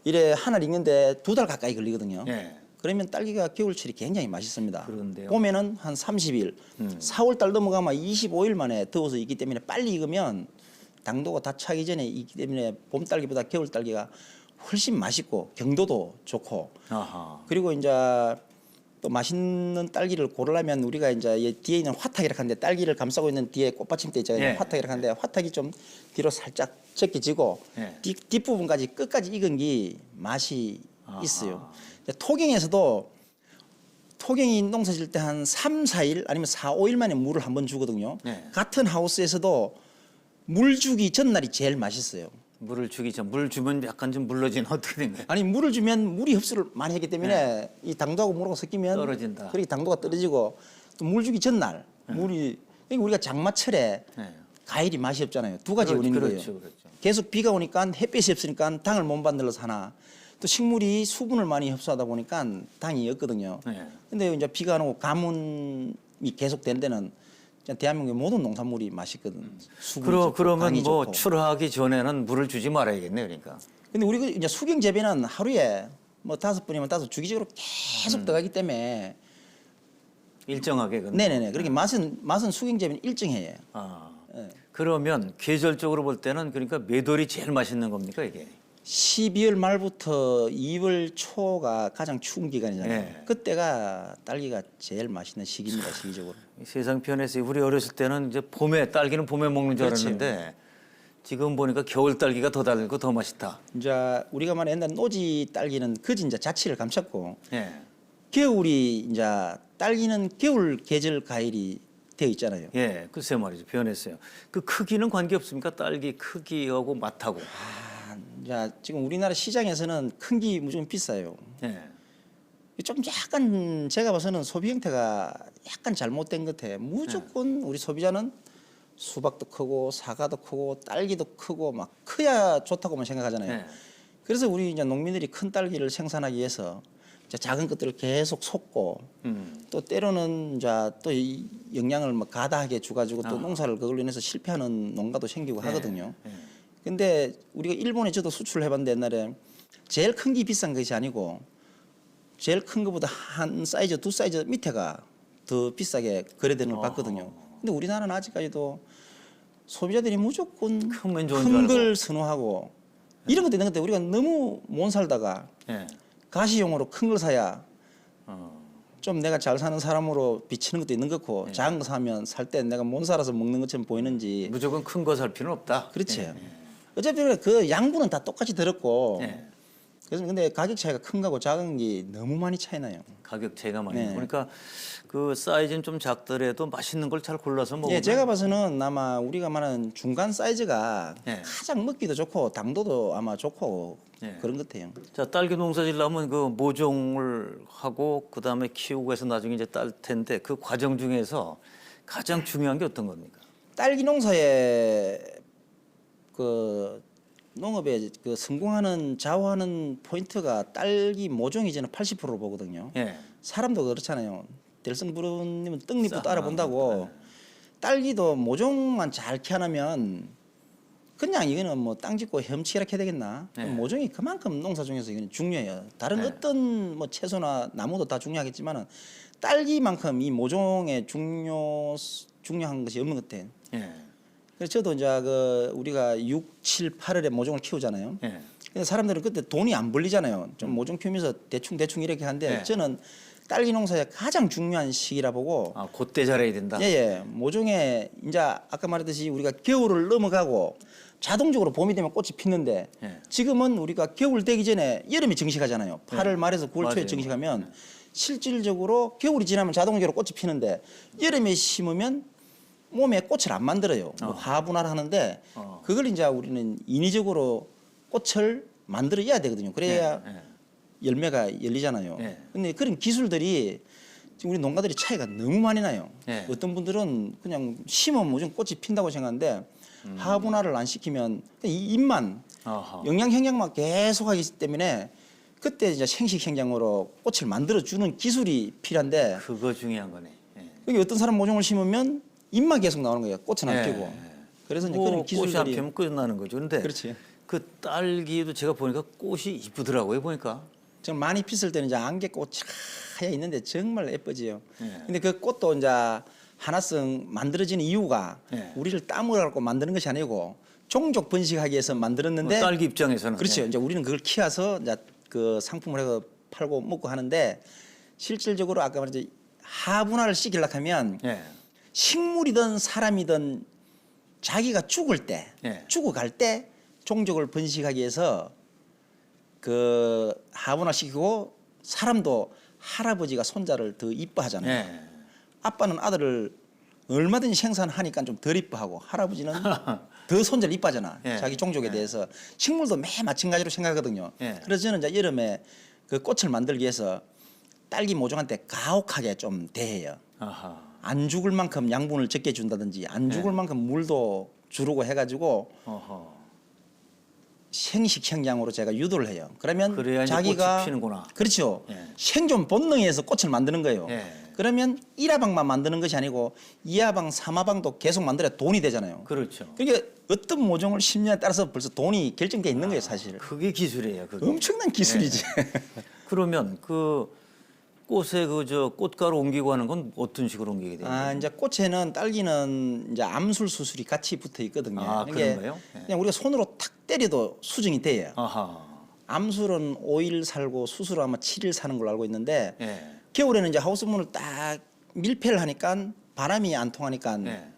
이래 하나 익는데 2달 가까이 걸리거든요. 예. 그러면 딸기가 겨울철이 굉장히 맛있습니다. 그런데요. 봄에는 한 30일, 4월달 넘어가면 25일 만에 더워서 익기 때문에 빨리 익으면 당도가 다 차기 전에 익기 때문에 봄 딸기보다 겨울 딸기가 훨씬 맛있고 경도도 좋고 아하. 그리고 이제 또 맛있는 딸기를 고르려면 우리가 이제 이 뒤에 있는 화탁이라 하는데 딸기를 감싸고 있는 뒤에 꽃받침대 있잖아요. 예. 화탁이라 하는데 화탁이 좀 뒤로 살짝 제껴지고 예. 뒷부분까지 끝까지 익은 게 맛이 아하. 있어요. 토경에서도 토경이 농사 질 때 한 3, 4일 아니면 4, 5일 만에 물을 한번 주거든요. 네. 같은 하우스에서도 물 주기 전날이 제일 맛있어요. 물을 주기 전 물 주면 약간 좀 물러지는 어떻게 된 거예요? 아니 물을 주면 물이 흡수를 많이 했기 때문에 이 당도하고 물하고 섞이면 떨어진다. 그렇게 당도가 떨어지고 또 물 주기 전날 물이 그러니까 우리가 장마철에 네. 과일이 맛이 없잖아요. 두 가지 그렇죠, 원인인 그렇죠, 거예요. 그렇죠. 계속 비가 오니까 햇빛이 없으니까 당을 못 만들어서 하나 또 식물이 수분을 많이 흡수하다 보니까 당이 없거든요. 네. 근데 이제 비가 안 오고 가뭄이 계속 된 데는 대한민국의 모든 농산물이 맛있거든. 수분이 좋고 그러면 당이 뭐 좋고. 출하하기 전에는 물을 주지 말아야겠네, 그러니까. 근데 우리 이제 수경 재배는 하루에 뭐 5번이면 5 주기적으로 계속 들어가기 때문에 일정하게. 근데. 네네네. 그렇게 맛은 수경 재배는 일정해요. 아. 예. 그러면 계절적으로 볼 때는 그러니까 몇 월이 제일 맛있는 겁니까, 이게? 12월 말부터 2월 초가 가장 추운 기간이잖아요. 네. 그때가 딸기가 제일 맛있는 시기입니다, 시기적으로. 세상 편에서 우리 어렸을 때는 이제 봄에 딸기는 봄에 먹는 줄 그렇지. 알았는데 지금 보니까 겨울 딸기가 더 달고 더 맛있다. 이제 우리가 말한 옛날 노지 딸기는 그지 이제 자취를 감췄고 예. 겨울이 이제 딸기는 겨울 계절 과일이 되어 있잖아요. 예, 글쎄 말이죠. 변했어요. 그 크기는 관계 없습니까? 딸기 크기하고 맛하고. 이제 지금 우리나라 시장에서는 큰 게 무조건 비싸요. 예. 좀 약간 제가 봐서는 소비 형태가 약간 잘못된 것 같아요. 무조건 우리 소비자는 수박도 크고 사과도 크고 딸기도 크고 막 커야 좋다고만 생각하잖아요. 예. 그래서 우리 이제 농민들이 큰 딸기를 생산하기 위해서 이제 작은 것들을 계속 쏟고 또 때로는 이제 또 이 영양을 막 가다하게 주가지고 또 농사를 그걸로 인해서 실패하는 농가도 생기고 하거든요. 예. 근데 우리가 일본에 저도 수출을 해봤는데 옛날에 제일 큰 게 비싼 것이 아니고 제일 큰 것보다 한 사이즈 두 사이즈 밑에가 더 비싸게 거래되는 걸 봤거든요. 근데 우리나라는 아직까지도 소비자들이 무조건 크면 좋은 줄 큰 알고. 걸 선호하고 이런 것도 있는 건데 우리가 너무 못 살다가 예. 가시용으로 큰 걸 사야 어. 좀 내가 잘 사는 사람으로 비치는 것도 있는 것 같고 작은 거 사면 살 때 내가 못 살아서 먹는 것처럼 보이는지 무조건 큰 거 살 필요는 없다. 그렇죠. 예. 어차피 그 양분은 다 똑같이 들었고 예. 그래서 근데 가격 차이가 큰 거하고 작은 게 너무 많이 차이 나요. 가격 차이가 많이. 네. 그러니까 그 사이즈는 좀 작더라도 맛있는 걸 잘 골라서 먹으면. 예, 제가 봐서는 아마 우리가 말하는 중간 사이즈가 예. 가장 먹기도 좋고 당도도 아마 좋고 예. 그런 것 같아요. 자, 딸기 농사 지려면 그 모종을 하고 그다음에 키우고 해서 나중에 이제 딸 텐데 그 과정 중에서 가장 중요한 게 어떤 겁니까? 딸기 농사에 그 농업에 그 성공하는 좌우하는 포인트가 딸기 모종이 저는 80%로 보거든요. 예. 사람도 그렇잖아요. 델성부르님은 떡잎부터 싹 알아본다고. 딸기도 모종만 잘 키워내면 그냥 이거는 뭐 땅 짓고 헤엄치기라 해야 되겠나? 네. 모종이 그만큼 농사 중에서 이거는 중요해요. 다른 네. 어떤 뭐 채소나 나무도 다 중요하겠지만은 딸기만큼 이 모종의 중요한 것이 없는 것 같아요. 예. 그래서 저도 이제 그 우리가 6, 7, 8월에 모종을 키우잖아요. 예. 근데 사람들은 그때 돈이 안 벌리잖아요. 좀 모종 키우면서 대충 이렇게 하는데 네. 저는 딸기 농사의 가장 중요한 시기라 보고 아, 그때 잘해야 된다. 예. 모종에 이제 아까 말했듯이 우리가 겨울을 넘어가고 자동적으로 봄이 되면 꽃이 피는데 예. 지금은 우리가 겨울 되기 전에 여름이 정식하잖아요. 8월 말에서 9월 초에 맞아요. 정식하면 실질적으로 겨울이 지나면 자동적으로 꽃이 피는데 여름에 심으면 몸에 꽃을 안 만들어요. 뭐 화분화를 하는데 그걸 이제 우리는 인위적으로 꽃을 만들어야 되거든요. 그래야 예. 예. 열매가 열리잖아요. 예. 근데 그런 기술들이 지금 우리 농가들이 차이가 너무 많이 나요. 예. 어떤 분들은 그냥 심으면 무조건 꽃이 핀다고 생각하는데 화분화를 안 시키면 이 잎만 아하. 영양 형량만 계속하기 때문에 그때 이제 생식 형장으로 꽃을 만들어 주는 기술이 필요한데 그거 중요한 거네. 예. 여기 어떤 사람 모종을 심으면 잎만 계속 나오는 거예요. 꽃은 안 예. 피고. 그래서 이제 뭐 그런 꽃이 안 기술들이 피면 끝나는 거죠. 근데 그렇지. 그 딸기도 제가 보니까 꽃이 이쁘더라고요. 보니까. 좀 많이 피었을 때는 이제 안개꽃 하여 있는데 정말 예쁘지요. 예. 근데 그 꽃도 이제 하나씩 만들어지는 이유가 예. 우리를 땀을 갖고 만드는 것이 아니고 종족 번식하기 위해서 만들었는데 뭐 딸기 입장에서는. 그렇죠. 예. 이제 우리는 그걸 키워서 이제 그 상품을 해서 팔고 먹고 하는데 실질적으로 아까 말했듯이 하분화를 시키려고 하면 예. 식물이든 사람이든 자기가 죽을 때, 예. 죽어갈 때 종족을 번식하기 위해서 그 하분화 시키고 사람도 할아버지가 손자를 더 이뻐하잖아요. 예. 아빠는 아들을 얼마든지 생산하니까 좀 덜 이뻐하고 할아버지는 더 손질 이빠잖아. 예. 자기 종족에 예. 대해서. 식물도 매 마찬가지로 생각하거든요. 예. 그래서 저는 이제 여름에 그 꽃을 만들기 위해서 딸기 모종한테 가혹하게 좀 대해요. 아하. 안 죽을 만큼 양분을 적게 준다든지 안 죽을 예. 만큼 물도 주르고 해가지고 어허. 생식 형량으로 제가 유도를 해요. 그러면 그래야 이제 자기가 꽃이 피는구나. 그렇죠. 예. 생존 본능에서 꽃을 만드는 거예요. 예. 그러면 1화방만 만드는 것이 아니고 2화방, 3화방도 계속 만들어야 돈이 되잖아요. 그렇죠. 그러니까 어떤 모종을 심냐에 따라서 벌써 돈이 결정돼 있는 거예요, 사실. 그게 기술이에요. 그게. 엄청난 기술이지. 그러면 그 꽃에 그 저 꽃가루 옮기고 하는 건 어떤 식으로 옮기게 돼요? 아, 이제 꽃에는 딸기는 이제 암술 수술이 같이 붙어 있거든요. 아, 그게 그런가요? 예. 그냥 우리가 손으로 탁 때려도 수정이 돼요. 아하. 암술은 5일 살고 수술은 아마 7일 사는 걸로 알고 있는데 예. 겨울에는 이제 하우스문을 딱 밀폐를 하니까 바람이 안 통하니까 예.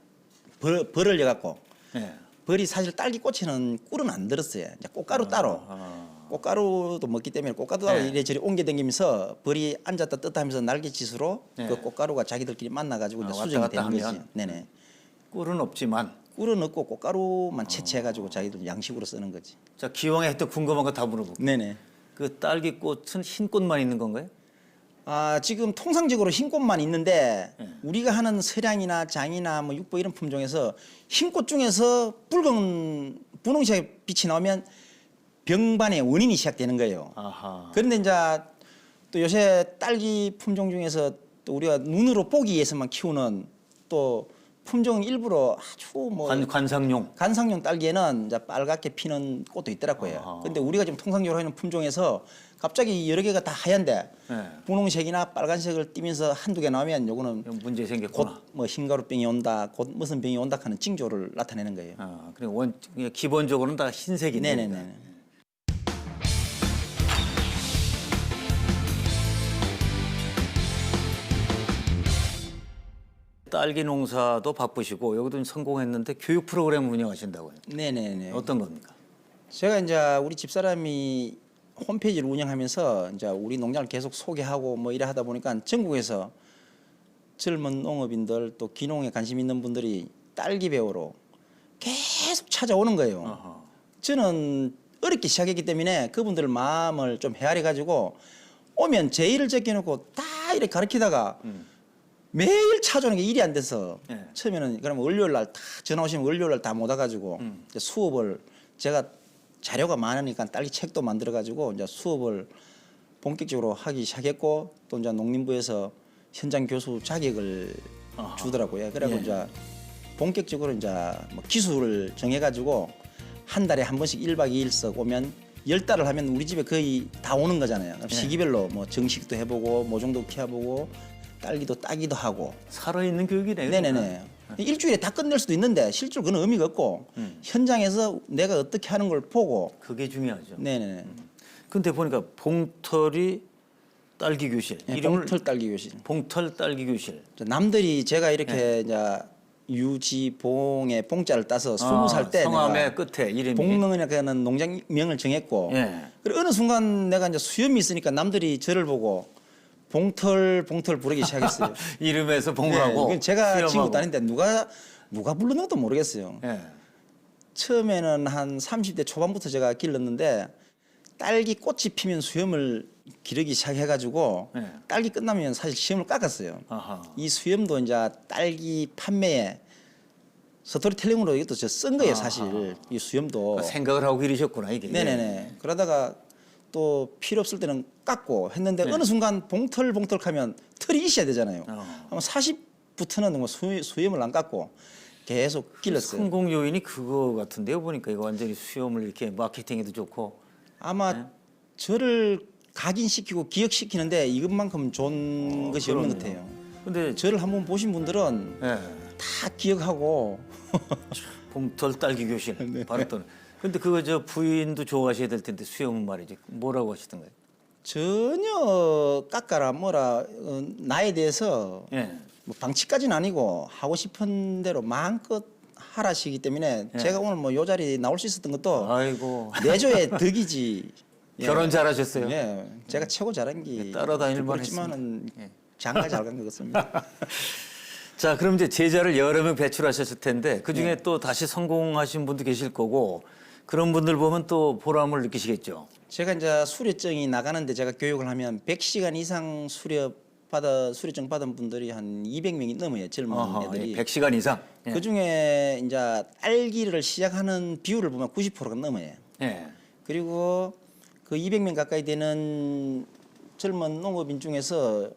벌을 여갖고 예. 벌이 사실 딸기 꽃에는 꿀은 안 들었어요. 이제 꽃가루 따로. 꽃가루도 먹기 때문에 꽃가루 따로 네. 이래저래 옮겨 다니면서 벌이 앉았다 떴다 하면서 날개짓으로 네. 그 꽃가루가 자기들끼리 만나가지고 이제 왔다 수정이 갔다 되는 거지. 하면? 네네. 꿀은 없지만 꿀은 없고 꽃가루만 채취해가지고 자기들 양식으로 쓰는 거지. 자 기왕에 하여튼 궁금한 거 다 물어볼게요. 네네. 그 딸기 꽃은 흰 꽃만 있는 건가요? 아, 지금 통상적으로 흰 꽃만 있는데 네. 우리가 하는 서량이나 장이나 뭐 육보 이런 품종에서 흰 꽃 중에서 붉은 분홍색 빛이 나오면 병반의 원인이 시작되는 거예요. 아하. 그런데 이제 또 요새 딸기 품종 중에서 또 우리가 눈으로 보기 위해서만 키우는 또 품종 일부러 아주 뭐 관상용. 관상용 딸기에는 이제 빨갛게 피는 꽃도 있더라고요. 아하. 근데 우리가 지금 통상적으로 하는 품종에서 갑자기 여러 개가 다 하얀데 네. 분홍색이나 빨간색을 띠면서 한두 개 나오면 요거는 문제 생겼구나. 곧 뭐 흰가루병이 온다, 곧 무슨 병이 온다 하는 징조를 나타내는 거예요. 아, 그래 그냥 기본적으로는 다 흰색인데. 네네네. 딸기 농사도 바쁘시고 여기도 성공했는데 교육 프로그램 운영하신다고요. 네네네. 어떤 겁니까? 제가 이제 우리 집사람이 홈페이지를 운영하면서 이제 우리 농장을 계속 소개하고 뭐 이래 하다 보니까 전국에서 젊은 농업인들 또 귀농에 관심 있는 분들이 딸기 배우러 계속 찾아오는 거예요. 아하. 저는 어렵게 시작했기 때문에 그분들 마음을 좀 헤아려 가지고 오면 제 일을 제껴놓고 다 이렇게 가르치다가 매일 찾아오는 게 일이 안 돼서 네. 처음에는 그러면 월요일 날 다 전화 오시면 월요일 날 다 못 와가지고 이제 수업을 제가 자료가 많으니까 딸기 책도 만들어 가지고 이제 수업을 본격적으로 하기 시작했고 또 이제 농림부에서 현장 교수 자격을 아하. 주더라고요. 그래고 예. 이제 본격적으로 이제 뭐 기술을 정해 가지고 한 달에 한 번씩 1박 2일씩 오면 10달을 하면 우리 집에 거의 다 오는 거잖아요. 그럼 네. 시기별로 뭐 정식도 해보고 모종도 키워보고 딸기도 따기도 하고. 살아있는 교육이네요. 네네네. 일주일에 다 끝낼 수도 있는데 실제로 그건 의미가 없고 현장에서 내가 어떻게 하는 걸 보고. 그게 중요하죠. 네네네. 근데 보니까 봉털이 딸기 교실. 네, 이름을 봉털 딸기 교실. 봉털 딸기 교실. 남들이 제가 이렇게 네. 이제 유지봉의 봉자를 따서 20살 때 성함의 내가 끝에 이름이. 봉릉이라는 농장명을 정했고 예. 그리고 어느 순간 내가 이제 수염이 있으니까 남들이 저를 보고 봉털 부르기 시작했어요. 이름에서 봉하고. 네, 제가 수염하고. 친구도 아닌데 누가 부르는 것도 모르겠어요. 예. 처음에는 한 30대 초반부터 제가 길렀는데 딸기 꽃이 피면 수염을 기르기 시작해가지고 네. 딸기 끝나면 사실 수염을 깎았어요. 아하. 이 수염도 이제 딸기 판매에 스토리텔링으로 이것도 저 쓴 거예요, 사실. 이 수염도. 그 생각을 하고 기르셨구나 이게. 네네네. 그러다가 또 필요 없을 때는 깎고 했는데 네. 어느 순간 봉털 하면 털이 있어야 되잖아요. 어. 아마 40부터는 뭐 수염을 안 깎고 계속 길렀어요. 성공 요인이 그거 같은데요. 보니까 이거 완전히 수염을 이렇게 마케팅에도 좋고. 아마 네. 저를 각인시키고 기억시키는데 이것만큼 좋은 것이 없는 것 그럼요. 같아요. 근데 저를 한번 보신 분들은 예. 다 기억하고 봉털 딸기 교실. 네. 바로 또. 근데 그거 저 부인도 좋아하셔야 될 텐데 수염은 말이지. 뭐라고 하시던가요? 전혀 깎아라 뭐라 나에 대해서 예. 뭐 방치까지는 아니고 하고 싶은 대로 마음껏 하라시기 때문에 예. 제가 오늘 뭐 요 자리에 나올 수 있었던 것도 아이고. 내조의 덕이지. 예. 결혼 잘하셨어요. 예, 제가 최고 잘한 게 따라다닐 그렇지만은 예. 장가 잘 간 것 같습니다. 자, 그럼 이제 제자를 여러 명 배출하셨을 텐데 그 중에 또 다시 성공하신 분도 계실 거고 그런 분들 보면 또 보람을 느끼시겠죠. 제가 이제 수료증이 나가는데 제가 교육을 하면 100시간 이상 수료증 받은 분들이 한 200명이 넘어요. 젊은 애들이. 100시간 이상. 예. 그 중에 이제 딸기를 시작하는 비율을 보면 90%가 넘어요. 예. 그리고 그 200명 가까이 되는 젊은 농업인 중에서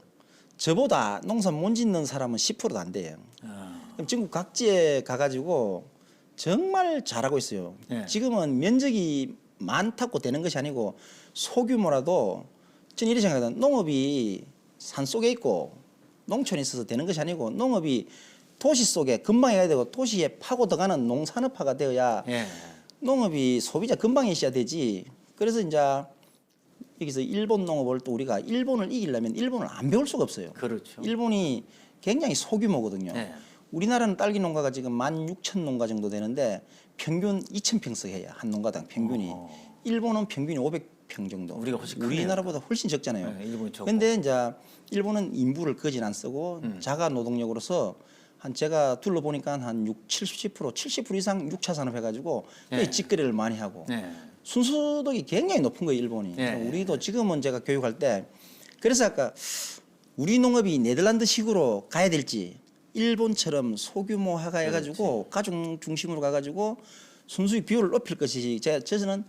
저보다 농사 못 짓는 사람은 10%도 안 돼요. 그럼 전국 각지에 가가지고 정말 잘하고 있어요. 예. 지금은 면적이 많다고 되는 것이 아니고 소규모라도 저는 이렇게 생각해요. 농업이 산 속에 있고 농촌에 있어서 되는 것이 아니고 농업이 도시 속에 근방에 가야 되고 도시에 파고 들어가는 농산업화가 되어야 예. 농업이 소비자 근방에 있어야 되지. 그래서 이제 여기서 일본 농업을 또 우리가 일본을 이기려면 일본을 안 배울 수가 없어요. 그렇죠. 일본이 굉장히 소규모거든요. 네. 우리나라는 딸기 농가가 지금 16,000 농가 정도 되는데 평균 2,000평씩 해요. 한 농가당 평균이. 일본은 평균이 500평 정도. 우리가 훨씬 크네요. 우리나라보다 훨씬 적잖아요. 네, 일본이 적고. 근데 이제 일본은 인부를 거진 안 쓰고 자가 노동력으로서 한 제가 둘러보니까 한 70% 이상 6차 산업 해가지고 네. 직거래를 많이 하고 네. 순수덕이 굉장히 높은 거예요, 일본이. 네. 우리도 지금은 제가 교육할 때 그래서 아까 우리 농업이 네덜란드식으로 가야 될지 일본처럼 소규모화가 해가지고 가족 중심으로 가가지고 순수히 비율을 높일 것이지 저는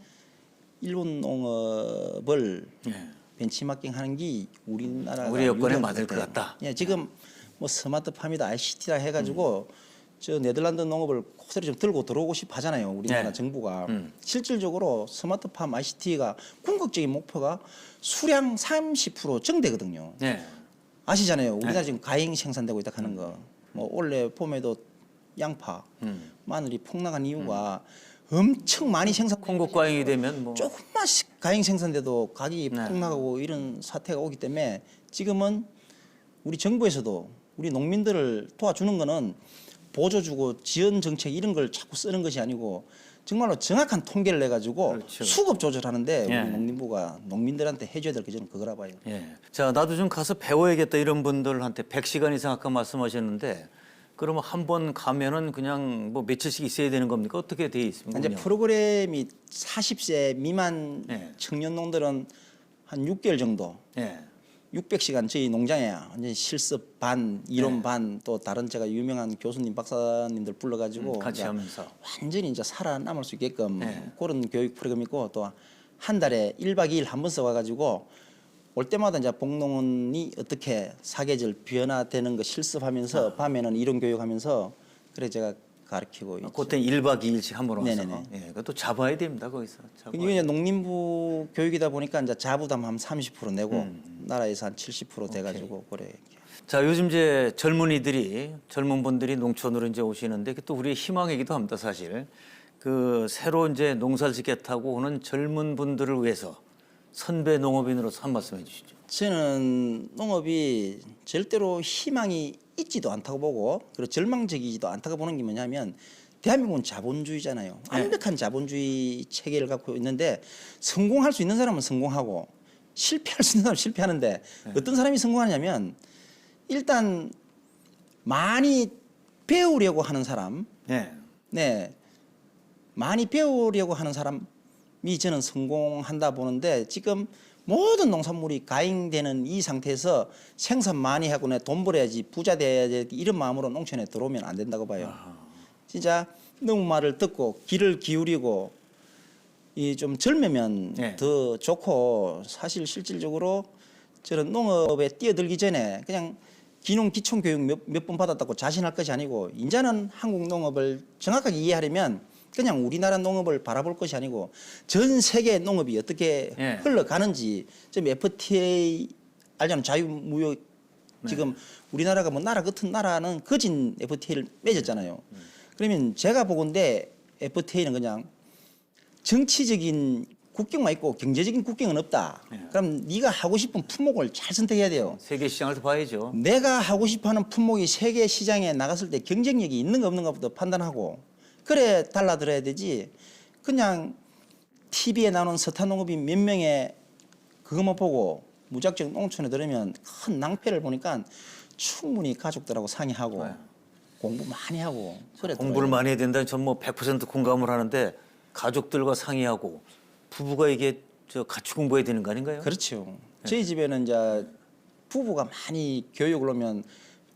일본 농업을 예. 벤치마킹 하는 게 우리나라가 우리 여건에 유리한 맞을 것 같아요. 같다. 예, 지금 뭐 스마트팜이다 ICT다 해가지고 저 네덜란드 농업을 코스를 좀 들고 들어오고 싶어 하잖아요. 우리나라 네. 정부가. 실질적으로 스마트팜 ICT가 궁극적인 목표가 수량 30% 증대거든요. 네. 아시잖아요. 우리나라 지금 가행 생산되고 있다 하는 거. 뭐 올해 봄에도 양파, 마늘이 폭락한 이유가 엄청 많이 생산. 콩국 과잉이 되면 뭐 조금만씩 가행 생산돼도 가격이 네. 폭락하고 이런 사태가 오기 때문에 지금은 우리 정부에서도 우리 농민들을 도와주는 거는 보조 주고 지원 정책 이런 걸 자꾸 쓰는 것이 아니고 정말로 정확한 통계를 내 가지고 그렇죠. 수급 조절하는데 예. 우리 농림부가 농민들한테 해줘야 될 게 저는 그거라 봐요. 예. 자, 나도 좀 가서 배워야겠다 이런 분들한테 100시간 이상 아까 말씀하셨는데 그러면 한 번 가면은 그냥 뭐 며칠씩 있어야 되는 겁니까? 어떻게 돼 있습니까? 이제 그냥? 프로그램이 40세 미만 예. 청년 농들은 한 6개월 정도 예. 600시간 저희 농장에 완전 실습 반, 이론 반, 또 다른 제가 유명한 교수님, 박사님들 불러가지고 같이 이제 하면서. 완전히 이제 살아남을 수 있게끔 네. 그런 교육 프로그램 있고 또 한 달에 1박 2일 한 번씩 와가지고 올 때마다 이제 복농원이 어떻게 사계절 변화되는 거 실습하면서 밤에는 이론 교육하면서 그래 제가 가르치고 있죠. 그때 1박 2일씩 한 번 와서. 네네네. 예. 그것도 잡아야 됩니다, 거기서. 잡아야 이게 이제 농림부 교육이다 보니까 이제 자부담 한 30% 내고 나라에서 한 70% 돼가지고 그래. 자, 요즘 이제 젊은 분들이 농촌으로 이제 오시는데 또 우리의 희망이기도 합니다, 사실. 그 새로 이제 농사를 짓겠다고 오는 젊은 분들을 위해서 선배 농업인으로서 한 말씀 해주시죠. 저는 농업이 절대로 희망이 있지도 않다고 보고 그리고 절망적이지도 않다고 보는 게 뭐냐면 대한민국은 자본주의잖아요. 완벽한 자본주의 체계를 갖고 있는데 성공할 수 있는 사람은 성공하고 실패할 수 있는 사람은 실패하는데 어떤 사람이 성공하냐면 일단 많이 배우려고 하는 사람, 네. 네, 많이 배우려고 하는 사람이 저는 성공한다 보는데 지금 모든 농산물이 가잉되는 이 상태에서 생산 많이 하고 내 돈 벌어야지 부자 돼야지 이런 마음으로 농촌에 들어오면 안 된다고 봐요. 진짜 너무 말을 듣고 귀를 기울이고 이 좀 젊으면 네. 더 좋고 사실 실질적으로 저는 농업에 뛰어들기 전에 그냥 기농 기촌 교육 몇 번 받았다고 자신할 것이 아니고 이제는 한국 농업을 정확하게 이해하려면 그냥 우리나라 농업을 바라볼 것이 아니고 전 세계 농업이 어떻게 예. 흘러가는지 지금 FTA 알잖아요. 자유무역 지금 우리나라가 뭐 나라 같은 나라는 거진 FTA를 맺었잖아요. 그러면 제가 보건대 FTA는 그냥 정치적인 국경만 있고 경제적인 국경은 없다. 그럼 네가 하고 싶은 품목을 잘 선택해야 돼요. 세계 시장을 더 봐야죠. 내가 하고 싶어하는 품목이 세계 시장에 나갔을 때 경쟁력이 있는가 없는가부터 판단하고 그래 달라들어야 되지. 그냥 TV에 나오는 서탄농업인 몇 명의 그것만 보고 무작정 농촌에 들으면 큰 낭패를 보니까 충분히 가족들하고 상의하고 네. 공부 많이 하고 그래 공부를 많이 해야 된다는 전 뭐 100% 공감을 하는데 가족들과 상의하고 부부가 이게 같이 공부해야 되는 거 아닌가요? 그렇죠. 저희 집에는 이제 부부가 많이 교육을 하면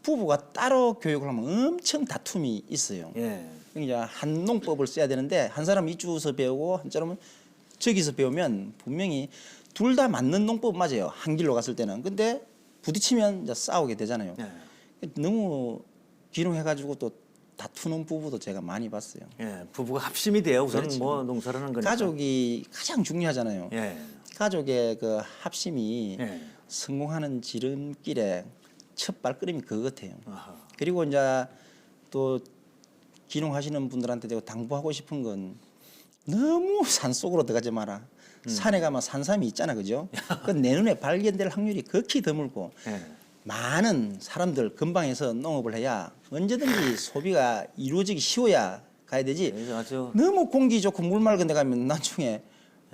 부부가 따로 교육을 하면 엄청 다툼이 있어요. 예. 이제 한 농법을 써야 되는데 한 사람은 이쪽에서 배우고 한 사람은 저기서 배우면 분명히 둘 다 맞는 농법 맞아요. 한 길로 갔을 때는. 근데 부딪히면 이제 싸우게 되잖아요. 예. 너무 귀농해가지고 또 다투는 부부도 제가 많이 봤어요. 예. 부부가 합심이 돼야 우선 그렇지. 뭐 농사를 하는 거니까. 가족이 가장 중요하잖아요. 예. 가족의 그 합심이 예. 성공하는 지름길에 첫 발걸음이 그거 같아요. 아하. 그리고 이제 또 귀농하시는 분들한테 제가 당부하고 싶은 건 너무 산속으로 들어가지 마라. 산에 가면 산삼이 있잖아, 그죠? 그 내 눈에 발견될 확률이 극히 드물고 예. 많은 사람들 근방에서 농업을 해야 언제든지 소비가 이루어지기 쉬워야 가야 되지. 예, 아주 너무 공기 좋고 물 맑은 데 가면 나중에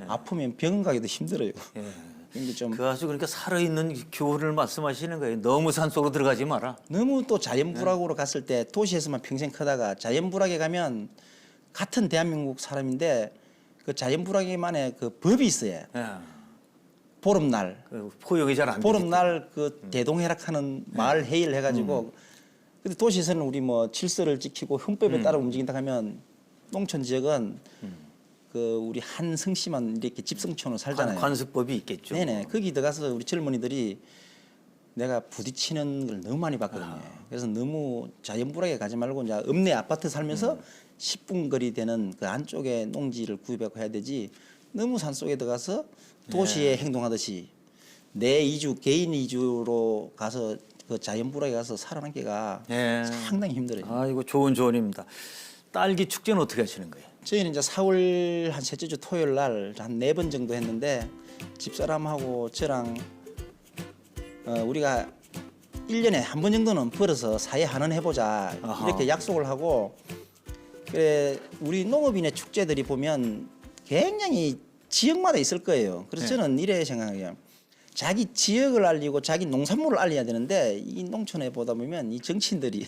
아프면 병원 가기도 힘들어요. 예. 근데 좀 그 아주 그러니까 살아있는 교훈을 말씀하시는 거예요. 너무 산속으로 들어가지 마라. 너무 또 자연불악으로 갔을 때 도시에서만 평생 크다가 자연불악에 가면 같은 대한민국 사람인데 그 자연불악에만의 그 법이 있어요. 예. 보름날 그 포용이 잘 안 되기 보름날 그 대동해락하는 마을 회의를 해가지고 근데 도시에서는 우리 뭐 질서를 지키고 헌법에 따라 움직인다 하면 농촌 지역은 그 우리 한 성씨만 이렇게 집성촌으로 살잖아요. 관습법이 있겠죠. 네네. 거기 들어가서 우리 젊은이들이 내가 부딪히는 걸 너무 많이 봤거든요. 그래서 너무 자연불악에 가지 말고 이제 읍내 아파트 살면서 10분 거리 되는 그 안쪽에 농지를 구입하고 해야 되지 너무 산속에 들어가서 도시에 행동하듯이 내 이주, 개인 이주로 가서 그 자연불악에 가서 살아남기가 예. 상당히 힘들어요. 아, 이거 좋은 조언입니다. 딸기 축제는 어떻게 하시는 거예요? 저희는 이제 4월 한 셋째 주 토요일 날 한 4번 정도 했는데 집사람하고 저랑 우리가 1년에 한 번 정도는 벌어서 사회 한원 해보자 아하. 이렇게 약속을 하고 그래 우리 농업인의 축제들이 보면 굉장히 지역마다 있을 거예요. 그래서 네. 저는 이래 생각해요. 자기 지역을 알리고 자기 농산물을 알려야 되는데 이 농촌에 보다 보면 이 정치인들이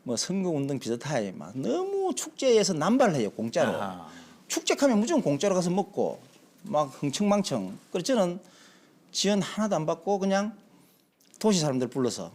뭐 선거운동 비슷하게 막 너무 축제에서 남발해요 공짜로. 아하. 축제 가면 무조건 공짜로 가서 먹고 막 흥청망청. 그래서 저는 지원 하나도 안 받고 그냥 도시 사람들 불러서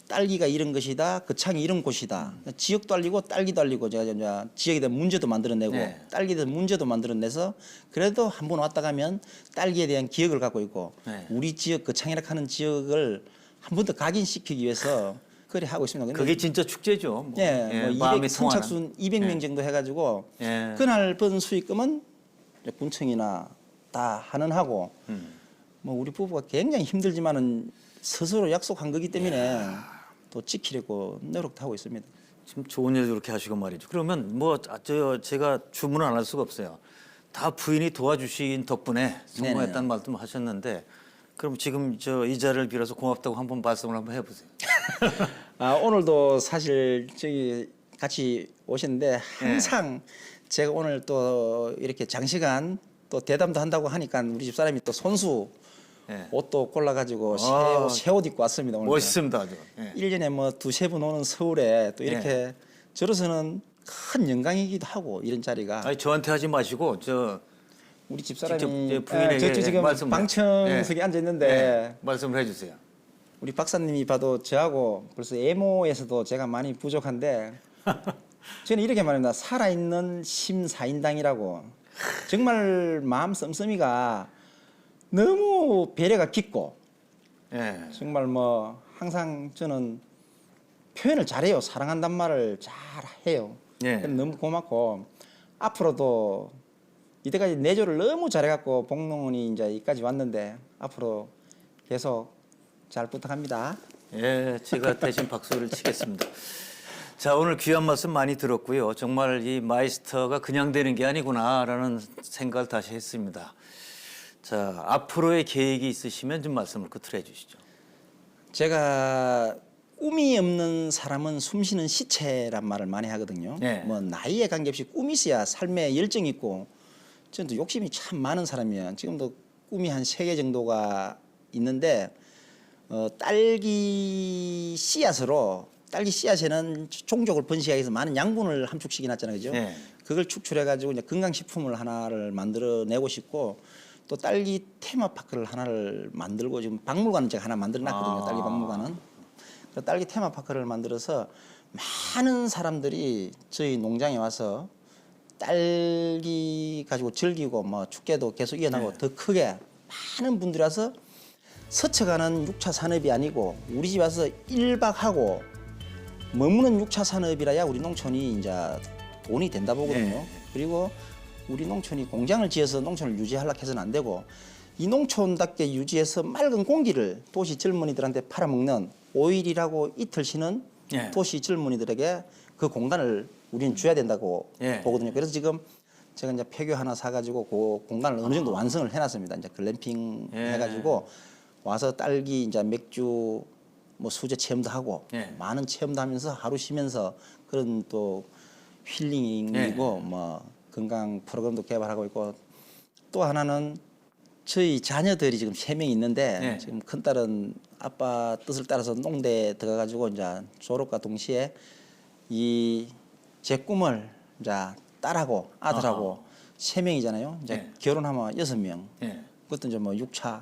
딸기가 이런 것이다, 그 창이 이런 곳이다. 지역도 알리고 딸기도 알리고 제가 이제 지역에 대한 문제도 만들어내고 네. 딸기에 대한 문제도 만들어내서 그래도 한 번 왔다 가면 딸기에 대한 기억을 갖고 있고 네. 우리 지역 그 창이라 하는 지역을 한 번 더 각인시키기 위해서 그래 하고 있습니다. 근데 그게 진짜 축제죠. 뭐. 예, 뭐 마음이 200, 선착순 200명 정도 해가지고 예. 그날 번 수익금은 이제 군청이나 다 환원하고 뭐 우리 부부가 굉장히 힘들지만은 스스로 약속한 거기 때문에 또 지키려고 노력도 하고 있습니다. 지금 좋은 일도 그렇게 하시고 말이죠. 그러면 뭐 제가 주문을 안 할 수가 없어요. 다 부인이 도와주신 덕분에 성공했다는 네네. 말씀 하셨는데 그럼 지금 이 자리를 빌어서 고맙다고 한번 말씀을 한번 해보세요. 아, 오늘도 사실 저기 같이 오셨는데 항상 제가 오늘 또 이렇게 장시간 또 대담도 한다고 하니까 우리 집 사람이 또 손수 예. 옷도 골라가지고 아, 새 옷 입고 왔습니다. 오늘. 멋있습니다. 아주. 예. 1년에 뭐 두세 번 오는 서울에 또 이렇게 저로서는 큰 영광이기도 하고 이런 자리가 아니 저한테 하지 마시고 우리 집 직접 사람이 제 부인에게 저쪽 지금 말씀을 방청석에 앉아 있는데 말씀을 해주세요. 우리 박사님이 봐도 저하고 벌써 애모에서도 제가 많이 부족한데 저는 이렇게 말합니다. 살아있는 심사인당이라고 정말 마음 씀씀이가 너무 배려가 깊고 예. 정말 뭐 항상 저는 표현을 잘해요. 사랑한단 말을 잘해요. 예. 너무 고맙고 앞으로도 이때까지 내조를 너무 잘해갖고 복농원이 이제 여기까지 왔는데 앞으로 계속 잘 부탁합니다. 예, 제가 대신 박수를 치겠습니다. 자, 오늘 귀한 말씀 많이 들었고요. 정말 이 마이스터가 그냥 되는 게 아니구나라는 생각을 다시 했습니다. 자, 앞으로의 계획이 있으시면 좀 말씀을 끝으로 해주시죠. 제가 꿈이 없는 사람은 숨쉬는 시체란 말을 많이 하거든요. 네. 뭐 나이에 관계없이 꿈이 있어야 삶에 열정이 있고 저는 또 욕심이 참 많은 사람이에요. 지금도 꿈이 한 3개 정도가 있는데 딸기 씨앗에는 종족을 번식하기 위해서 많은 양분을 함축시켜 놨잖아요. 그죠? 네. 그걸 축출해 가지고 이제 건강식품을 하나를 만들어 내고 싶고 또 딸기 테마파크를 하나를 만들고 지금 박물관을 제가 하나 만들어 놨거든요. 딸기 박물관은. 그 딸기 테마파크를 만들어서 많은 사람들이 저희 농장에 와서 딸기 가지고 즐기고 뭐 축제도 계속 이어나고 네. 더 크게 많은 분들이 와서 스쳐가는 6차 산업이 아니고 우리 집 와서 1박 하고 머무는 6차 산업이라야 우리 농촌이 이제 돈이 된다 보거든요. 네. 그리고 우리 농촌이 공장을 지어서 농촌을 유지하려고 해서는 안 되고 이 농촌답게 유지해서 맑은 공기를 도시 젊은이들한테 팔아먹는 오일이라고 이틀 쉬는 예. 도시 젊은이들에게 그 공간을 우리는 줘야 된다고 예. 보거든요. 그래서 지금 제가 이제 폐교 하나 사가지고 그 공간을 어느 정도 완성을 해놨습니다. 이제 글램핑 예. 해가지고 와서 딸기 이제 맥주 뭐 수제 체험도 하고 예. 많은 체험도 하면서 하루 쉬면서 그런 또 힐링이고 뭐 건강 프로그램도 개발하고 있고 또 하나는 저희 자녀들이 지금 3명 있는데 네. 지금 큰 딸은 아빠 뜻을 따라서 농대에 들어가가지고 이제 졸업과 동시에 이 제 꿈을 이제 딸하고 아들하고 3명이잖아요. 이제 네. 결혼하면 6명. 예. 그것도 이제 뭐 6차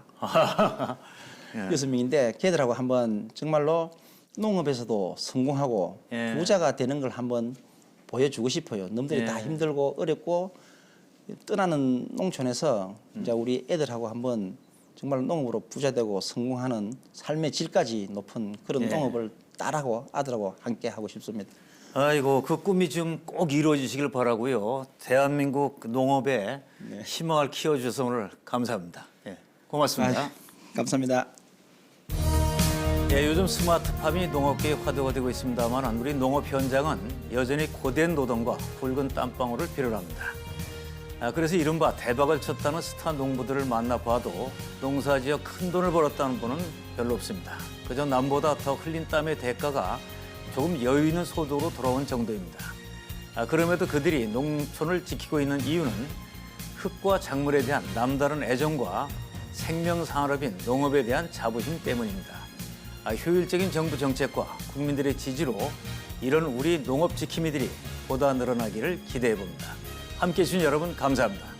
예. 6명인데 걔들하고 한번 정말로 농업에서도 성공하고 예. 부자가 되는 걸 한번 보여주고 싶어요. 놈들이 예. 다 힘들고 어렵고 떠나는 농촌에서 이제 우리 애들하고 한번 정말 농업으로 부자 되고 성공하는 삶의 질까지 높은 그런 예. 농업을 딸하고 아들하고 함께 하고 싶습니다. 아이고 그 꿈이 좀 꼭 이루어지시길 바라고요. 대한민국 농업에 희망을 키워주셔서 오늘 감사합니다. 예, 고맙습니다. 감사합니다. 예, 요즘 스마트팜이 농업계의 화두가 되고 있습니다만 우리 농업 현장은 여전히 고된 노동과 붉은 땀방울을 필요합니다. 그래서 이른바 대박을 쳤다는 스타 농부들을 만나봐도 농사지어 큰 돈을 벌었다는 분은 별로 없습니다. 그저 남보다 더 흘린 땀의 대가가 조금 여유 있는 소득으로 돌아온 정도입니다. 그럼에도 그들이 농촌을 지키고 있는 이유는 흙과 작물에 대한 남다른 애정과 생명산업인 농업에 대한 자부심 때문입니다. 효율적인 정부 정책과 국민들의 지지로 이런 우리 농업 지킴이들이 보다 늘어나기를 기대해 봅니다. 함께해 주신 여러분 감사합니다.